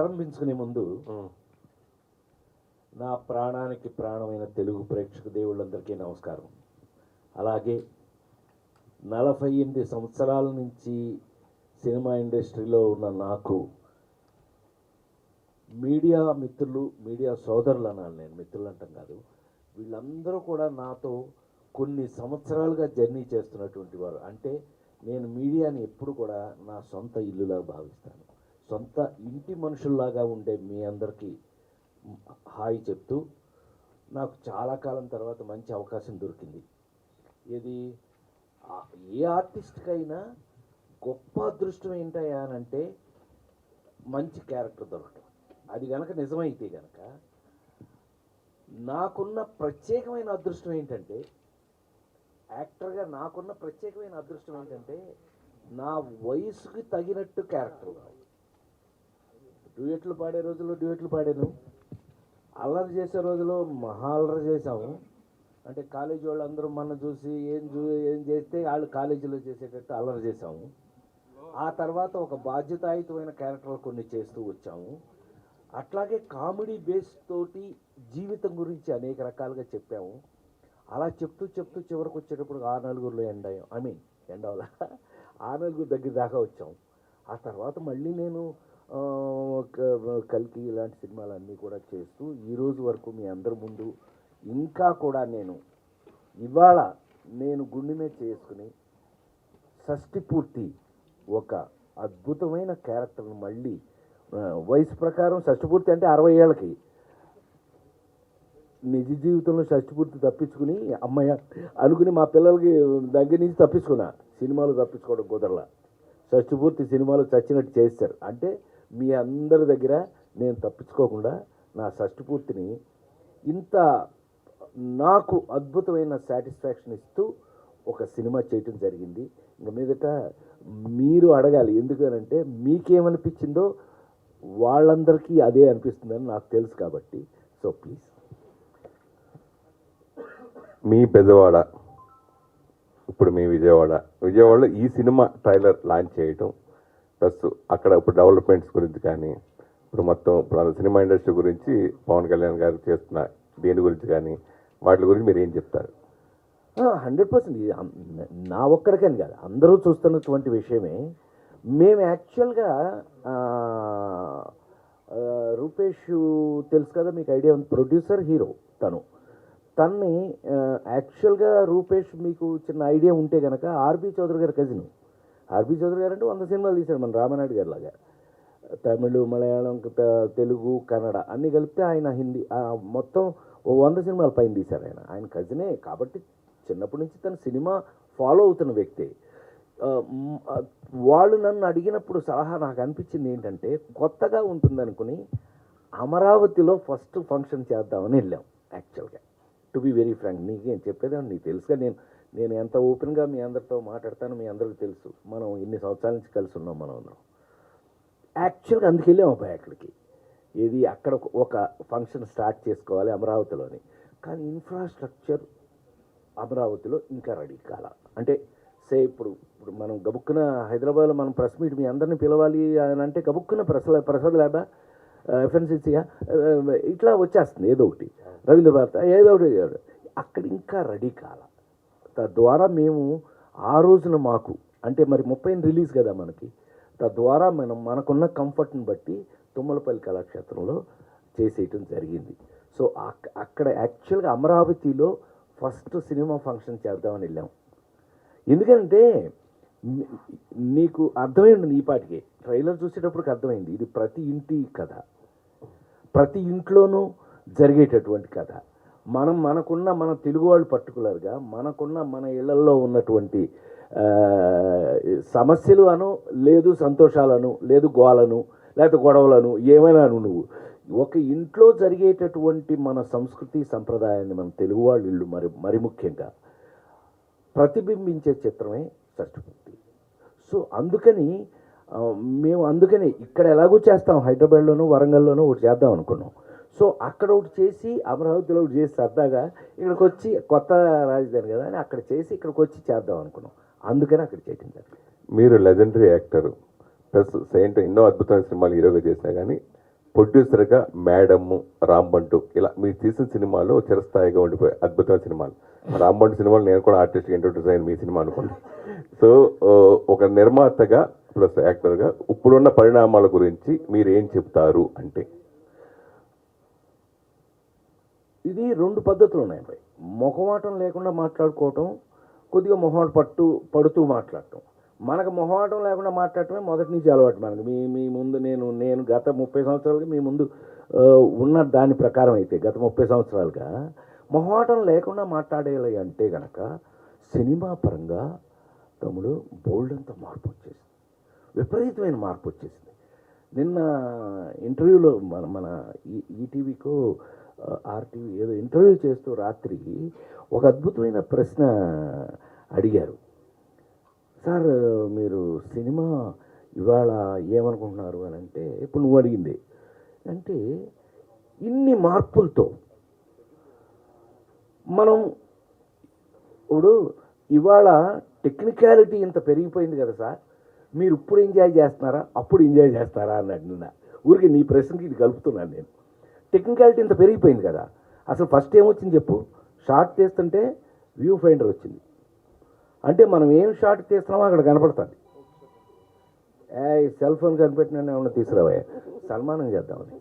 ప్రారంభించుకునే ముందు నా ప్రాణానికి ప్రాణమైన తెలుగు ప్రేక్షక దేవుళ్ళందరికీ నమస్కారం. అలాగే 48 సంవత్సరాల నుంచి సినిమా ఇండస్ట్రీలో ఉన్న నాకు మీడియా మిత్రులు, మీడియా సోదరులు అనాలి, నేను మిత్రులు అంటాం కాదు, వీళ్ళందరూ కూడా నాతో కొన్ని సంవత్సరాలుగా జర్నీ చేస్తున్నటువంటి వారు. అంటే నేను మీడియాని ఎప్పుడు కూడా నా సొంత ఇల్లులా భావిస్తాను. సొంత ఇంటి మనుషుల్లాగా ఉండే మీ అందరికీ హాయ్ చెప్తూ, నాకు చాలా కాలం తర్వాత మంచి అవకాశం దొరికింది. ఇది ఏ ఆర్టిస్ట్కైనా గొప్ప అదృష్టం ఏంటయ్యా అని అంటే మంచి క్యారెక్టర్ దొరకటం. అది కనుక నిజమైతే కనుక నాకున్న ప్రత్యేకమైన అదృష్టం ఏంటంటే, యాక్టర్గా నాకున్న ప్రత్యేకమైన అదృష్టం ఏంటంటే నా వయసుకి తగినట్టు క్యారెక్టర్. డ్యూయెట్లు పాడే రోజుల్లో డ్యూయెట్లు పాడాను, అల్లరి చేసే రోజులో మహా అల్లరి చేసాము. అంటే కాలేజీ వాళ్ళు అందరూ మన చూసి ఏం చేస్తే వాళ్ళు కాలేజీలో చేసేటట్టు అల్లరి చేసాము. ఆ తర్వాత ఒక బాధ్యతాయుతమైన క్యారెక్టర్లు కొన్ని చేస్తూ వచ్చాము. అట్లాగే కామెడీ బేస్ తోటి జీవితం గురించి అనేక రకాలుగా చెప్పాము. అలా చెప్తూ చివరికి వచ్చేటప్పుడు 6 ఎండవల 6 దగ్గర దాకా వచ్చాము. ఆ తర్వాత మళ్ళీ నేను కల్కి ఇలాంటి సినిమాలన్నీ కూడా చేస్తూ ఈరోజు వరకు మీ అందరి ముందు ఇంకా కూడా ఇవాళ నేను గుండె మీద చేసుకుని షష్టి పూర్తి ఒక అద్భుతమైన క్యారెక్టర్ను మళ్ళీ వయసు ప్రకారం షష్టిపూర్తి అంటే 60 ఏళ్ళకి, నిజ జీవితంలో షష్టిపూర్తి తప్పించుకుని అమ్మాయి అనుకుని మా పిల్లలకి దగ్గర నుంచి తప్పించుకున్నా. సినిమాలు తప్పించుకోవడం కుదరలా. షష్టిపూర్తి సినిమాలు చచ్చినట్టు చేస్తారు. అంటే మీ అందరి దగ్గర నేను తప్పించుకోకుండా నా షష్టిపూర్తిని ఇంత నాకు అద్భుతమైన సాటిస్ఫాక్షన్ ఇస్తూ ఒక సినిమా చేయటం జరిగింది. ఇంకా మీదట మీరు అడగాలి, ఎందుకనంటే మీకేమనిపించిందో వాళ్ళందరికీ అదే అనిపిస్తుందని నాకు తెలుసు కాబట్టి. So please. మీ పెద్దవాడ, ఇప్పుడు మీ విజయవాడలో ఈ సినిమా ట్రైలర్ లాంచ్ చేయటం, ప్లస్ అక్కడ ఇప్పుడు డెవలప్మెంట్స్ గురించి కానీ, ఇప్పుడు సినిమా ఇండస్ట్రీ గురించి పవన్ కళ్యాణ్ గారు చేస్తున్న దేని గురించి కానీ, వాటి గురించి మీరు ఏం చెప్తారు? 100% నా ఒక్కడికని కాదు, అందరూ చూస్తున్నటువంటి విషయమే. మేము యాక్చువల్గా రూపేష్ తెలుసు కదా మీకు, ఐడియా ఉంది, ప్రొడ్యూసర్ హీరో తన్ని యాక్చువల్గా రూపేష్ మీకు చిన్న ఐడియా ఉంటే కనుక ఆర్బీ చౌదరి గారి కజిన్. ఆర్బీ చౌదరి గారు అంటే 100 సినిమాలు తీశారు మన రామానాయుడు గారి లాగా. తమిళ్, మలయాళం, తెలుగు, కన్నడ అన్నీ కలిపితే ఆయన హిందీ మొత్తం 100 సినిమాల పైన తీశారు. ఆయన కజినే కాబట్టి చిన్నప్పటి నుంచి తన సినిమా ఫాలో అవుతున్న వ్యక్తి. వాళ్ళు నన్ను అడిగినప్పుడు సలహా నాకు అనిపించింది ఏంటంటే, కొత్తగా ఉంటుంది అనుకుని అమరావతిలో ఫస్ట్ ఫంక్షన్ చేద్దామని వెళ్ళాం. యాక్చువల్గా టు బి వెరీ ఫ్రాంక్, నీకేం చెప్పేదాన్ని నీకు తెలుసుగా, నేను ఎంత ఓపెన్గా మీ అందరితో మాట్లాడతాను, మీ అందరికీ తెలుసు. మనం ఇన్ని సంవత్సరాల నుంచి కలిసి ఉన్నాం మనం అందరం. యాక్చువల్గా అందుకు వెళ్ళాం అబ్బాయి అక్కడికి. ఏది అక్కడ ఒక ఫంక్షన్ స్టార్ట్ చేసుకోవాలి అమరావతిలోని, కానీ ఇన్ఫ్రాస్ట్రక్చర్ అమరావతిలో ఇంకా రెడీ కాల. అంటే ఇప్పుడు మనం గబుక్కున హైదరాబాద్లో మనం ప్రెస్ మీట్ మీ అందరినీ పిలవాలి అని అంటే గబుక్కున ప్రసాద్ ల్యాబా, ఎఫ్ఎన్సీసీయా ఇట్లా వచ్చేస్తుంది ఏదో ఒకటి, రవీంద్ర భారత ఏదో ఒకటి. అక్కడ ఇంకా రెడీ కాల. తద్వారా మేము ఆ రోజున మాకు అంటే మరి 30 రిలీజ్ కదా మనకి, తద్వారా మనకున్న కంఫర్ట్ని బట్టి తుమ్మలపల్లి కళాక్షేత్రంలో చేసేయటం జరిగింది. సో అక్కడ యాక్చువల్గా అమరావతిలో ఫస్ట్ సినిమా ఫంక్షన్ చేద్దామని వెళ్ళాం. ఎందుకంటే నీకు అర్థమైంది, ఈ పాటికి ట్రైలర్ చూసేటప్పటికి అర్థమైంది, ఇది ప్రతి ఇంటి కథ, ప్రతి ఇంట్లోనూ జరిగేటటువంటి కథ. మన తెలుగు వాళ్ళు పర్టికులర్గా మన ఇళ్లల్లో ఉన్నటువంటి సమస్యలు లేదు సంతోషాలను, లేదు గోలను, లేకపోతే గొడవలను, ఏమైనా నువ్వు ఒక ఇంట్లో జరిగేటటువంటి మన సంస్కృతి సంప్రదాయాన్ని మన తెలుగు వాళ్ళు ఇళ్ళు మరి ముఖ్యంగా ప్రతిబింబించే చిత్రమే షష్టిపూర్తి. సో అందుకని ఇక్కడ ఎలాగో చేస్తాం, హైదరాబాద్లోనూ వరంగల్లోనూ ఒకటి చేద్దాం అనుకున్నాం. సో అక్కడ ఒకటి చేసి అమరావతిలో ఒకటి చేసి సరదాగా ఇక్కడికి వచ్చి కొత్త రాజధాని కదా అని అక్కడ చేసి ఇక్కడికి వచ్చి చేద్దాం అనుకున్నాం. అందుకని అక్కడ చేయటం జరిగింది. మీరు లెజెండరీ యాక్టర్, ప్లస్ ఎన్నో అద్భుతమైన సినిమాలు హీరోగా చేసినా కానీ ప్రొడ్యూసర్గా మేడము, రాంబంటు ఇలా మీరు తీసిన సినిమాలో చిరస్థాయిగా ఉండిపోయి అద్భుతమైన సినిమాలు. రాంబంటు సినిమాలు నేను కూడా ఆర్టిస్ట్గా ఇంట్రొడ్యూస్ అయిన మీ సినిమా అనుకోండి. సో ఒక నిర్మాతగా ప్లస్ యాక్టర్గా ఇప్పుడున్న పరిణామాల గురించి మీరు ఏం చెప్తారు అంటే? ఇది 2 పద్ధతులు ఉన్నాయి భయ్. మొహమాటం లేకుండా మాట్లాడుకోవటం, కొద్దిగా మొహమాట పడుతూ మాట్లాడటం. మనకు మొహమాటం లేకుండా మాట్లాడటమే మొదటి నుంచి అలవాటు మనకు. మీ ముందు నేను గత 30 సంవత్సరాలుగా మీ ముందు ఉన్న దాని ప్రకారం అయితే గత 30 సంవత్సరాలుగా మొహమాటం లేకుండా మాట్లాడేయాలి అంటే గనక సినిమా పరంగా తమ్ముడు బోల్డంత మార్పు వచ్చేసింది, విపరీతమైన మార్పు వచ్చేసింది. నిన్న ఇంటర్వ్యూలో మన ఈటీవీకో ఆర్టీవీ ఏదో ఇంటర్వ్యూ చేస్తూ రాత్రి ఒక అద్భుతమైన ప్రశ్న అడిగారు. సార్ మీరు సినిమా ఇవాళ ఏమనుకుంటున్నారు అని అంటే, ఇప్పుడు నువ్వు అడిగింది అంటే ఇన్ని మార్పులతో మనం ఇప్పుడు ఇవాళ టెక్నికాలిటీ ఇంత పెరిగిపోయింది కదా సార్, మీరు ఇప్పుడు ఎంజాయ్ చేస్తున్నారా అప్పుడు ఎంజాయ్ చేస్తారా అన్నాడు నిన్న. ఊరికి నీ ప్రశ్నకి ఇది కలుపుతున్నాను నేను. టెక్నికాలిటీ ఇంత పెరిగిపోయింది కదా, అసలు ఫస్ట్ ఏమొచ్చింది చెప్పు? షార్ట్ తీస్తుంటే వ్యూ ఫైండర్ వచ్చింది. అంటే మనం ఏం షార్ట్ తీస్తున్నామో అక్కడ కనపడుతుంది. సెల్ ఫోన్ కనిపెట్టినా ఏమన్నా తీసుకురావా, సన్మానం చేద్దామని.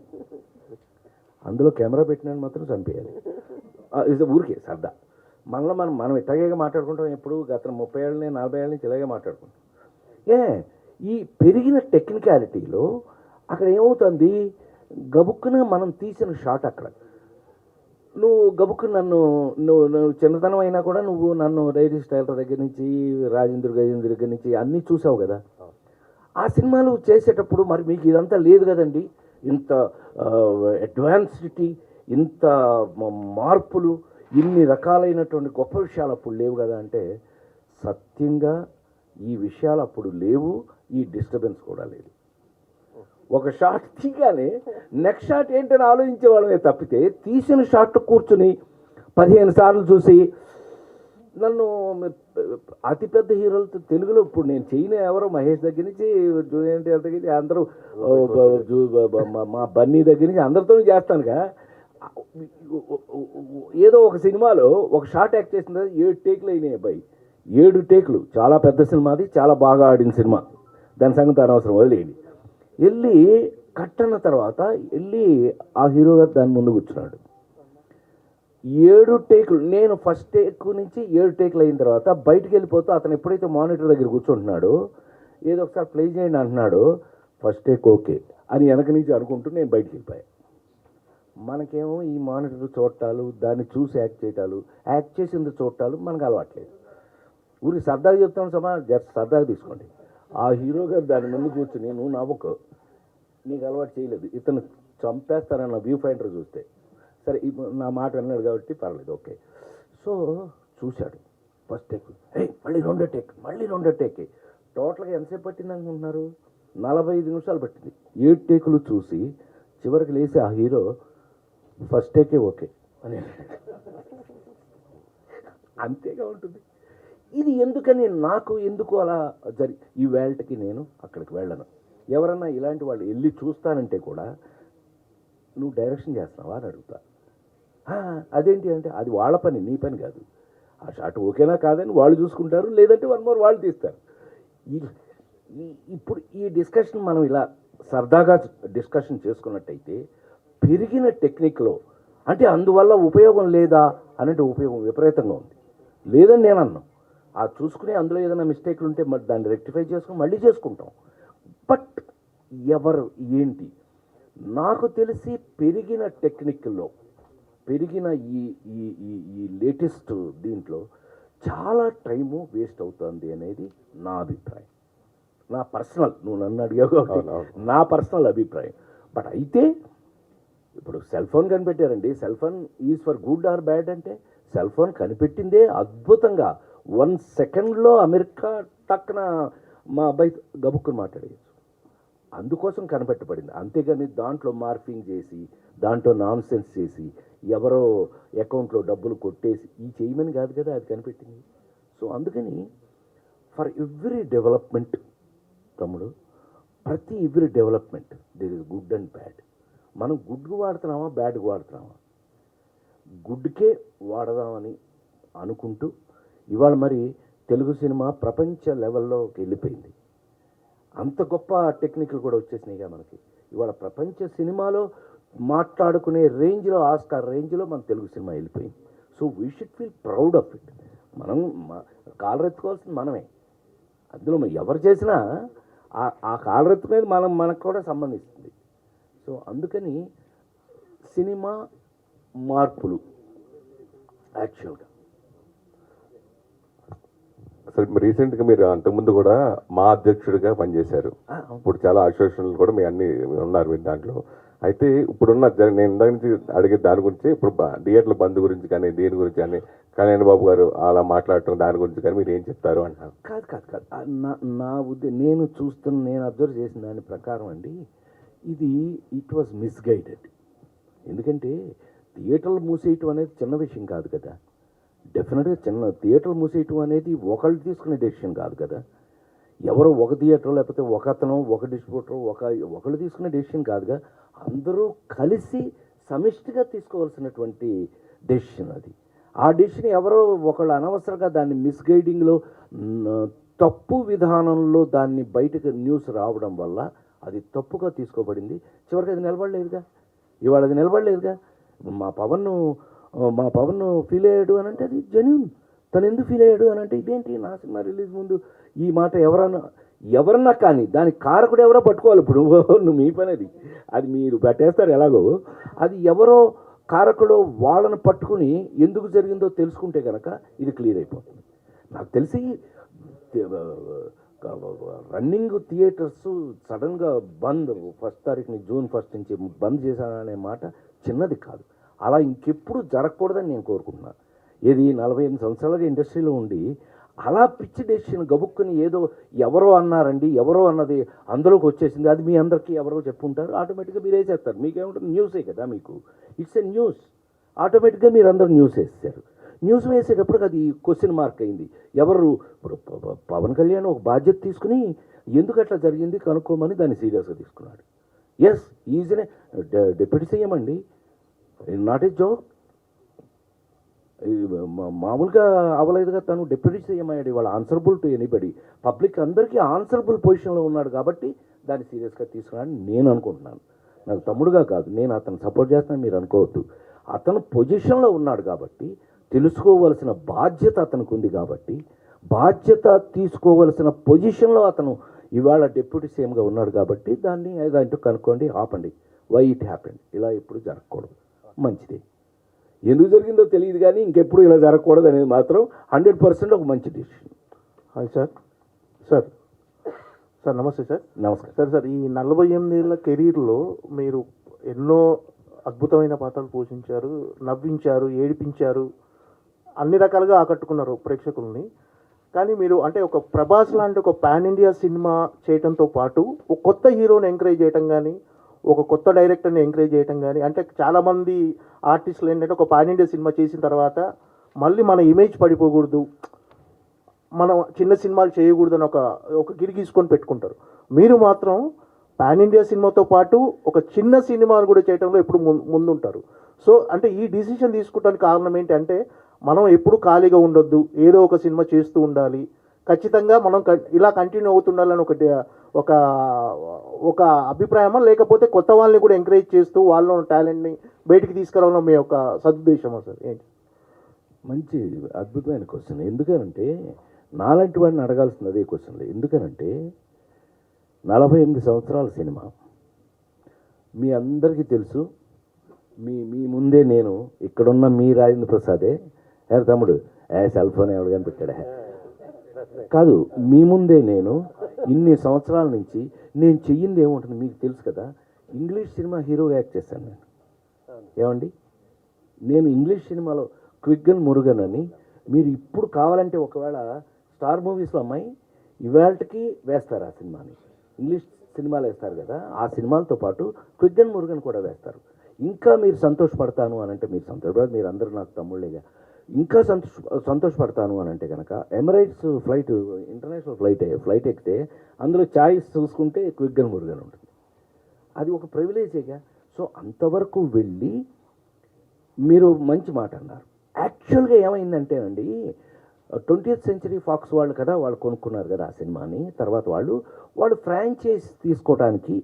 అందులో కెమెరా పెట్టినాను మాత్రం చంపేయాలి. ఇది ఊరికే సరదా. మనం ఇట్లాగే మాట్లాడుకుంటాం. ఎప్పుడు గత 30 ఏళ్ళని 40 ఏళ్ళ నుంచి ఇలాగే మాట్లాడుకుంటాం. ఈ పెరిగిన టెక్నికాలిటీలో అక్కడ ఏమవుతుంది, గబుక్కున మనం తీసిన షాట్ అక్కడ నువ్వు గబుక్కు నువ్వు చిన్నతనం అయినా కూడా నువ్వు నన్ను రైరీ స్టైలర్ దగ్గర నుంచి రాజేంద్ర దగ్గర నుంచి అన్నీ చూసావు కదా. ఆ సినిమాలు చేసేటప్పుడు మరి మీకు ఇదంతా లేదు కదండి, ఇంత అడ్వాన్సిటీ, ఇంత మార్పులు, ఇన్ని రకాలైనటువంటి గొప్ప విషయాలు అప్పుడు లేవు కదా అంటే సత్యంగా ఈ విషయాలు అప్పుడు లేవు. ఈ డిస్టర్బెన్స్ కూడా లేదు. ఒక షాట్ తీయగానే నెక్స్ట్ షాట్ ఏంటని ఆలోచించేవాళ్ళమే తప్పితే తీసిన షాట్ కూర్చుని 15 సార్లు చూసి నన్ను అతిపెద్ద హీరోలతో తెలుగులో ఇప్పుడు నేను చేయను ఎవరో మహేష్ దగ్గర నుంచి జూనియర్ దగ్గర నుంచి అందరూ మా బన్నీ దగ్గర నుంచి అందరితో చేస్తానుగా. ఏదో ఒక సినిమాలో ఒక షాట్ యాక్ట్ చేసిన 7 టేకులు అయినాయి అబ్బాయి. 7 టేకులు. చాలా పెద్ద సినిమాది, చాలా బాగా ఆడిన సినిమా. దాని సంగతి అనవసరం, వదిలేయండి. వెళ్ళి కట్ అన్న తర్వాత వెళ్ళి ఆ హీరో గారు దాని ముందు కూర్చున్నాడు. 7 టేకులు. నేను ఫస్ట్ టేక్ నుంచి 7 టేకులు అయిన తర్వాత బయటికి వెళ్ళిపోతూ అతను ఎప్పుడైతే మానిటర్ దగ్గర కూర్చుంటున్నాడో ఏదో ఒకసారి ప్లే చేయండి అంటున్నాడు. ఫస్ట్ టేక్ ఓకే అని వెనక నుంచి అనుకుంటూ నేను బయటికి వెళ్ళిపోయాను. మనకేమో ఈ మానిటర్ చూడటాలు, దాన్ని చూసి యాక్ట్ చేయటాలు, యాక్ట్ చేసింది చూడటాలు మనకు అలవాట్లేదు. ఊరికి సరదాగా చెప్తాను సమా, జస్ట్ సరదాగా తీసుకోండి. ఆ హీరో గారు దాని ముందు కూర్చుని నువ్వు నవ్వుకో, నీకు అలవాటు చేయలేదు, ఇతను చంపేస్తారన్న వ్యూ ఫైండర్ చూస్తే సరే నా మాట విన్నాడు కాబట్టి పర్లేదు ఓకే. సో చూశాడు ఫస్ట్ టేక్, మళ్ళీ రెండో టేక్. టోటల్గా ఎంతసేపు పట్టింది అనుకుంటున్నారు? 45 నిమిషాలు పట్టింది. 7 టేకులు చూసి చివరికి లేచి ఆ హీరో ఫస్ట్ టేకే ఓకే అని. అంతేగా ఉంటుంది. ఇది ఎందుకని నాకు ఎందుకు అలా ఈ వేల్ట్కి నేను అక్కడికి వెళ్ళను. ఎవరన్నా ఇలాంటి వాళ్ళు వెళ్ళి చూస్తానంటే కూడా నువ్వు డైరెక్షన్ చేస్తున్నావా అని అడుగుతా. అదేంటి అంటే అది వాళ్ళ పని, నీ పని కాదు. ఆ షాట్ ఓకేనా కాదని వాళ్ళు చూసుకుంటారు, లేదంటే 1 మోర్ వాళ్ళు తీస్తారు. ఇప్పుడు ఈ డిస్కషన్ మనం ఇలా సరదాగా డిస్కషన్ చేసుకున్నట్టయితే పెరిగిన టెక్నిక్లో అంటే అందువల్ల ఉపయోగం లేదా అనంటే ఉపయోగం విపరీతంగా ఉంది. లేదని నేను అన్నాను. ఆ చూసుకుని అందులో ఏదైనా మిస్టేక్లు ఉంటే మరి దాన్ని రెక్టిఫై చేసుకుని మళ్ళీ చేసుకుంటాం. బట్ ఎవరు ఏంటి నాకు తెలిసి పెరిగిన టెక్నిక్లో పెరిగిన ఈ ఈ ఈ లేటెస్ట్ దీంట్లో చాలా టైము వేస్ట్ అవుతుంది అనేది నా అభిప్రాయం. నా పర్సనల్, నువ్వు నన్ను అడిగావు కాబట్టి నా పర్సనల్ అభిప్రాయం. బట్ అయితే ఇప్పుడు సెల్ ఫోన్ కనిపెట్టారండి. Cell phone is for good or bad అంటే సెల్ ఫోన్ కనిపెట్టిందే అద్భుతంగా 1 సెకండ్లో అమెరికా టక్కున మా అబ్బాయి గబుక్కుని మాట్లాడేయచ్చు. అందుకోసం కనిపెట్టబడింది. అంతేగాని దాంట్లో మార్ఫింగ్ చేసి దాంట్లో నాన్ సెన్స్ చేసి ఎవరో అకౌంట్లో డబ్బులు కొట్టేసి ఈ చేయమని కాదు కదా అది కనిపెట్టింది. సో అందుకని ఫర్ ఎవ్రీ డెవలప్మెంట్ తమ్ముడు, ప్రతి every development there is good and bad. మనం గుడ్కు వాడుతున్నామా బ్యాడ్కి వాడుతున్నామా? గుడ్కే వాడదామని అనుకుంటూ ఇవాళ మరి తెలుగు సినిమా ప్రపంచ లెవెల్లోకి వెళ్ళిపోయింది. అంత గొప్ప టెక్నిక్లు కూడా వచ్చేసినాయిగా మనకి. ఇవాళ ప్రపంచ సినిమాలో మాట్లాడుకునే రేంజ్లో, ఆస్కార్ రేంజ్లో మన తెలుగు సినిమా వెళ్ళిపోయింది. So we should feel proud of it. మనం కాలరెత్తుకోవాల్సింది మనమే. అందులో ఎవరు చేసినా ఆ కాలరెత్తుకునేది మనకు కూడా సంబంధిస్తుంది. సో అందుకని సినిమా మార్పులు యాక్చువల్గా అసలు రీసెంట్గా మీరు అంతకుముందు కూడా మా అధ్యక్షుడిగా పనిచేశారు. ఇప్పుడు చాలా అసోసియేషన్లు కూడా మీ అన్ని ఉన్నారు మీరు దాంట్లో. అయితే ఇప్పుడున్న నేను ఇందాక నుంచి అడిగే దాని గురించి, ఇప్పుడు థియేటర్ల బంద్ గురించి కానీ దీని గురించి కానీ కళ్యాణ్ బాబు గారు అలా మాట్లాడటం దాని గురించి కానీ మీరు ఏం చెప్తారు అంటారు? కాదు నా నేను నేను అబ్జర్వ్ చేసిన దాని ప్రకారం అండి, ఇట్ వాజ్ మిస్గైడెడ్. ఎందుకంటే థియేటర్లు మూసేయటం అనేది చిన్న విషయం కాదు కదా. డెఫినెట్గా థియేటర్లు మూసేయటం అనేది ఒకళ్ళు తీసుకునే డెసిషన్ కాదు కదా. ఎవరో ఒక థియేటర్ లేకపోతే ఒక అతను ఒక డిస్ట్రిబ్యూటర్ ఒకళ్ళు తీసుకునే డెసిషన్ కాదుగా. అందరూ కలిసి సమిష్టిగా తీసుకోవాల్సినటువంటి డెసిషన్ అది. ఆ డెసిషన్ ఎవరో ఒకళ్ళు అనవసరంగా దాన్ని మిస్గైడింగ్లో, తప్పు విధానంలో దాన్ని బయటకు న్యూస్ రావడం వల్ల అది తప్పుగా తీసుకోబడింది. చివరికి అది నిలబడలేదుగా. ఇవాళ అది నిలబడలేదుగా. మా పవన్ ఫీల్ అయ్యాడు అని అంటే అది జెన్యూన్. తను ఎందుకు ఫీల్ అయ్యాడు అని అంటే ఇదేంటి, నా సినిమా రిలీజ్ ముందు ఈ మాట ఎవరన్నా కానీ దానికి కారకుడు ఎవరో పట్టుకోవాలి. ఇప్పుడు నువ్వు మీ పని అది మీరు పెట్టేస్తారు ఎలాగో. అది ఎవరో కారకుడు వాళ్ళని పట్టుకుని ఎందుకు జరిగిందో తెలుసుకుంటే కనుక ఇది క్లియర్ అయిపోతుంది. నాకు తెలిసి రన్నింగ్ థియేటర్స్ సడన్గా బంద్ 1st తారీఖుని జూన్ 1 నుంచి బంద్ చేశారనే మాట చిన్నది కాదు. అలా ఇంకెప్పుడు జరగకూడదని నేను కోరుకుంటున్నాను. 48 సంవత్సరాలుగా ఇండస్ట్రీలో ఉండి అలా పిచ్చి డెసిషన్ గబుక్కుని ఏదో ఎవరో అన్నారండి, ఎవరో అన్నది అందులోకి వచ్చేసింది, అది మీ అందరికీ ఎవరో చెప్పుంటారు, ఆటోమేటిక్గా మీరు వేసేస్తారు. మీకేముంటుంది, న్యూసే కదా మీకు. It's a news. ఆటోమేటిక్గా మీరు అందరూ న్యూస్ వేస్తారు. న్యూస్ వేసేటప్పుడు అది క్వశ్చన్ మార్క్ అయింది. ఎవరు ఇప్పుడు పవన్ కళ్యాణ్ ఒక బాధ్యత తీసుకుని ఎందుకు అట్లా జరిగింది కనుక్కోమని దాన్ని సీరియస్గా తీసుకున్నాడు. ఎస్, ఈజీనే డిప్యూటీ సీఎం అండి, నాట్ ఏ జోక్. మామూలుగా అవ్వలేదుగా. తను డిప్యూటీ సీఎం అయ్యాడు. ఇవాళ ఆన్సరబుల్ టు ఎనీబడి, పబ్లిక్ అందరికీ ఆన్సరబుల్ పొజిషన్లో ఉన్నాడు కాబట్టి దాన్ని సీరియస్గా తీసుకున్నాడని నేను అనుకుంటున్నాను. నాకు తమ్ముడుగా కాదు, నేను అతను సపోర్ట్ చేస్తాను మీరు అనుకోవద్దు. అతను పొజిషన్లో ఉన్నాడు కాబట్టి, తెలుసుకోవలసిన బాధ్యత అతనికి ఉంది కాబట్టి, బాధ్యత తీసుకోవలసిన పొజిషన్లో అతను ఇవాళ డిప్యూటీ సీఎంగా ఉన్నాడు కాబట్టి దాన్ని ఏదంటూ కనుక్కోండి, ఆపండి. వై ఇట్ హ్యాపెండ్, ఇలా ఎప్పుడు జరగకూడదు, మంచిది. ఎందుకు జరిగిందో తెలియదు కానీ ఇంకెప్పుడు ఇలా జరగకూడదు అనేది మాత్రం 100% ఒక మంచి డిసిషన్. హాయ్ సార్ నమస్తే సార్. నమస్కారం సార్. ఈ 48 ఏళ్ళ కెరీర్లో మీరు ఎన్నో అద్భుతమైన పాత్రలు పోషించారు, నవ్వించారు, ఏడిపించారు, అన్ని రకాలుగా ఆకట్టుకున్నారు ప్రేక్షకుల్ని. కానీ మీరు అంటే ఒక ప్రభాస్ లాంటి ఒక పాన్ ఇండియా సినిమా చేయడంతో పాటు ఒక కొత్త హీరోని ఎంకరేజ్ చేయటం కానీ, ఒక కొత్త డైరెక్టర్ని ఎంకరేజ్ చేయటం కానీ, అంటే చాలామంది ఆర్టిస్టులు ఏంటంటే ఒక పాన్ ఇండియా సినిమా చేసిన తర్వాత మళ్ళీ మన ఇమేజ్ పడిపోకూడదు, మనం చిన్న సినిమాలు చేయకూడదు అని ఒక గిరి గీసుకొని పెట్టుకుంటారు. మీరు మాత్రం పాన్ ఇండియా సినిమాతో పాటు ఒక చిన్న సినిమాలు కూడా చేయడంలో ఎప్పుడు ముందుంటారు. సో అంటే ఈ డిసిషన్ తీసుకోవడానికి కారణం ఏంటంటే మనం ఎప్పుడు ఖాళీగా ఉండొద్దు, ఏదో ఒక సినిమా చేస్తూ ఉండాలి, ఖచ్చితంగా మనం ఇలా కంటిన్యూ అవుతుండాలని ఒక ఒక అభిప్రాయమా, లేకపోతే కొత్త వాళ్ళని కూడా ఎంకరేజ్ చేస్తూ వాళ్ళ టాలెంట్ని బయటికి తీసుకురావడం మీ యొక్క సదుద్దేశమా సార్? ఏంటి? మంచి అద్భుతమైన క్వశ్చన్. ఎందుకనంటే నాలాంటి వాడిని అడగాల్సింది అదే క్వశ్చన్లు. ఎందుకనంటే 48 సంవత్సరాల సినిమా మీ అందరికీ తెలుసు. మీ ముందే నేను ఇక్కడున్న మీ రాజేంద్ర ప్రసాదే తమ్ముడు సెల్ ఫోన్ ఎవడు కనిపెట్టాడా కాదు, మీ ముందే నేను ఇన్ని సంవత్సరాల నుంచి నేను చెయ్యింది ఏముంటుంది మీకు తెలుసు కదా. ఇంగ్లీష్ సినిమా హీరోగా యాక్ట్ చేశాను నేను. ఏమండి, నేను ఇంగ్లీష్ సినిమాలో క్విగ్గన్ మురుగన్ అని, మీరు ఇప్పుడు కావాలంటే ఒకవేళ స్టార్ మూవీస్లో అమ్మాయి ఇవాళకి వేస్తారు ఆ సినిమాని. ఇంగ్లీష్ సినిమాలు వేస్తారు కదా, ఆ సినిమాలతో పాటు క్విగ్గన్ మురుగన్ కూడా వేస్తారు. ఇంకా మీరు సంతోషపడతాను అని అంటే, మీరు సంతోషపడదు, మీరు అందరూ నాకు తమ్ముళ్ళేగా, ఇంకా సంతోషపడతాను అని అంటే కనుక ఎమిరేట్స్ ఫ్లైట్, ఇంటర్నేషనల్ ఫ్లైట్ ఎక్కితే అందులో చాయిస్ చూసుకుంటే క్విగ్గన్ మురుగన్ ఉంటుంది. అది ఒక ప్రివిలేజేగా. సో అంతవరకు వెళ్ళి మీరు మంచి మాట అన్నారు. యాక్చువల్గా ఏమైందంటేనండి, 20th సెంచరీ ఫాక్స్ వాళ్ళు కదా, వాళ్ళు కొనుక్కున్నారు కదా ఆ సినిమాని. తర్వాత వాళ్ళు ఫ్రాంచైజ్ తీసుకోవడానికి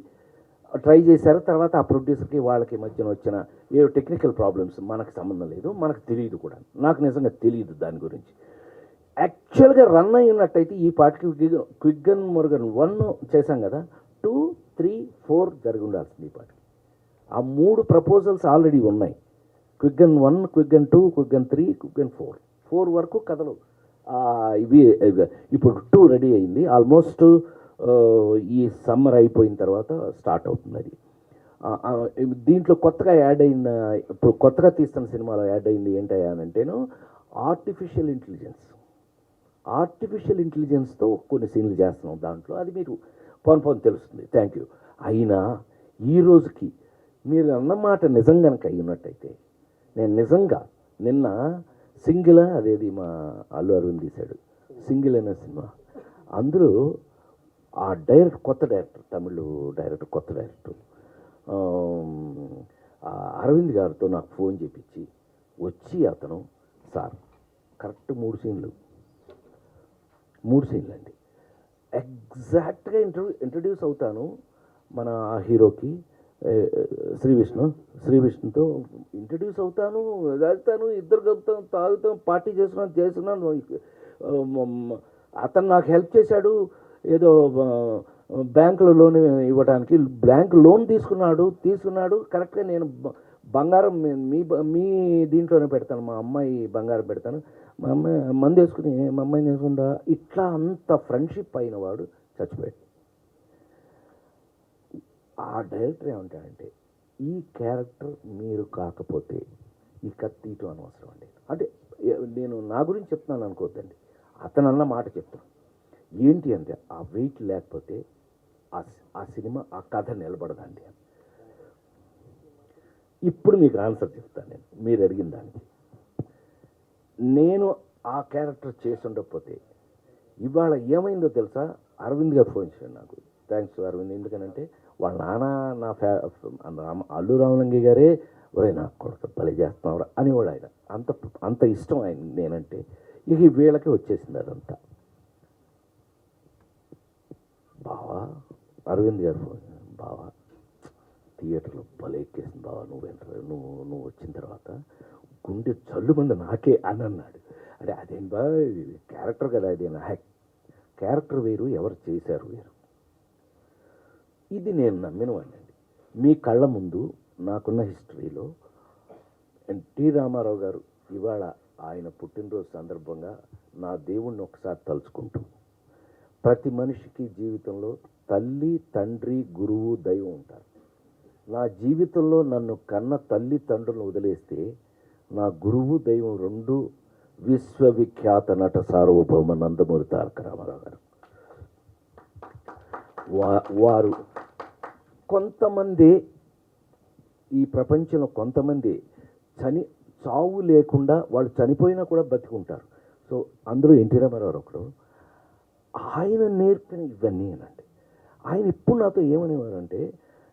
ట్రై చేశారు. తర్వాత ఆ ప్రొడ్యూసర్కి వాళ్ళకి మధ్యన వచ్చిన ఏ టెక్నికల్ ప్రాబ్లమ్స్ మనకు సంబంధం లేదు, మనకు తెలియదు కూడా. నాకు నిజంగా తెలియదు దాని గురించి. యాక్చువల్గా రన్ అయినట్టయితే ఈ పాటికి క్విగ్గన్ మురుగన్ 1 చేశాం కదా, 2, 3, 4 జరిగి ఉండాల్సింది ఈ పాటికి. ఆ 3 ప్రపోజల్స్ ఆల్రెడీ ఉన్నాయి. క్విగ్గన్ 1, క్విగ్గన్ 2, క్విగ్గన్ 3, క్విగ్గన్ 4 వరకు కథలు ఇవి. ఇప్పుడు 2 రెడీ అయింది. ఆల్మోస్ట్ ఈ సమ్మర్ అయిపోయిన తర్వాత స్టార్ట్ అవుతుంది అది. దీంట్లో కొత్తగా యాడ్ అయిన, ఇప్పుడు కొత్తగా తీస్తున్న సినిమాలో యాడ్ అయింది ఏంటయ్యా అని అంటేను, ఆర్టిఫిషియల్ ఇంటెలిజెన్స్తో కొన్ని సీన్లు చేస్తున్నాం దాంట్లో. అది మీకు పొన్ తెలుస్తుంది. Thank you. అయినా ఈ రోజుకి మీరు అన్నమాట నిజం కనుక అయినట్టయితే, నేను నిజంగా నిన్న సింగిల్, అదేది మా అల్లు అరవింద్ తీశాడు సింగిల్ అనే సినిమా, అందులో ఆ డైరెక్టర్, కొత్త డైరెక్టర్, తమిళ డైరెక్టర్, కొత్త డైరెక్టర్ అరవింద్ గారితో నాకు ఫోన్ చేపించి వచ్చి అతను, సార్ కరెక్ట్ 3 సీన్లు అండి, ఎగ్జాక్ట్గా ఇంట్రడ్యూస్ అవుతాను మన ఆ హీరోకి, శ్రీ విష్ణుతో ఇంట్రడ్యూస్ అవుతాను, వెళ్తాను, ఇద్దరు కలుపుతాం, తాగుతాం, పార్టీ చేస్తున్నాను. అతను నాకు హెల్ప్ చేశాడు, ఏదో బ్యాంకులో లోన్ ఇవ్వడానికి. బ్యాంక్ లోన్ తీసుకున్నాడు కరెక్ట్గా. నేను బంగారం మీ దీంట్లోనే పెడతాను, మా అమ్మాయి బంగారం పెడతాను, మా అమ్మాయి మందు వేసుకుని మా అమ్మాయిని వేసుకుంటా. ఇట్లా అంత ఫ్రెండ్షిప్ అయిన వాడు చచ్చిపోయాడు. ఆ డైరెక్టర్ ఏమంటాడంటే, ఈ క్యారెక్టర్ మీరు కాకపోతే ఈ కత్తి ఇటు అనవసరం అండి. అంటే నేను నా గురించి చెప్తున్నాను అనుకోవద్దండి, అతను అన్న మాట చెప్తాను. ఏంటి అంటే, ఆ వెయిట్ లేకపోతే ఆ సినిమా, ఆ కథ నిలబడదండి. ఇప్పుడు మీకు ఆన్సర్ చెప్తాను నేను, మీరు అడిగిన దానికి. నేను ఆ క్యారెక్టర్ చేసి ఉండకపోతే ఇవాళ ఏమైందో తెలుసా? అరవింద్ గారు ఫోన్ చేశాడు నాకు. థ్యాంక్స్ అరవింద్. ఎందుకనంటే వాళ్ళ నాన్న అల్లు రామలింగ గారే, ఒరే నాకు కొడుకు భలే చేస్తున్నాడు అనేవాడు ఆయన. అంత ఇష్టం ఆయన నేనంటే. ఇక వీళ్ళకి వచ్చేసింది అదంతా. బావా, అరవింద్ గారు ఫోన్, బావా థియేటర్లో భలే ఎక్కేసింది బావా, నువ్వు వచ్చిన తర్వాత గుండె జల్లు మంది నాకే అని అన్నాడు. అంటే అదేం బా, క్యారెక్టర్ కదా, అదేనా క్యారెక్టర్ వేరు, ఎవరు చేశారు వేరు. ఇది నేను నమ్మిన వాడినండి. మీ కళ్ళ ముందు నాకున్న హిస్టరీలో ఎన్టీ రామారావు గారు ఇవాళ ఆయన పుట్టినరోజు సందర్భంగా నా దేవుణ్ణి ఒకసారి తలుచుకుంటూ, ప్రతి మనిషికి జీవితంలో తల్లి, తండ్రి, గురువు, దైవం ఉంటారు. నా జీవితంలో నన్ను కన్న తల్లి తండ్రులను వదిలేస్తే నా గురువు, దైవం 2 విశ్వవిఖ్యాత నట సార్వభౌమ నందమూరి తారక రామారావు గారు. వారు కొంతమంది, ఈ ప్రపంచంలో కొంతమంది చావు లేకుండా వాళ్ళు చనిపోయినా కూడా బతికుంటారు. సో అందులో ఎన్టీ రామారావు ఒకడు. ఆయన నేర్పిన ఇవన్నీ అనండి. ఆయన ఇప్పుడు నాతో ఏమనేవారంటే,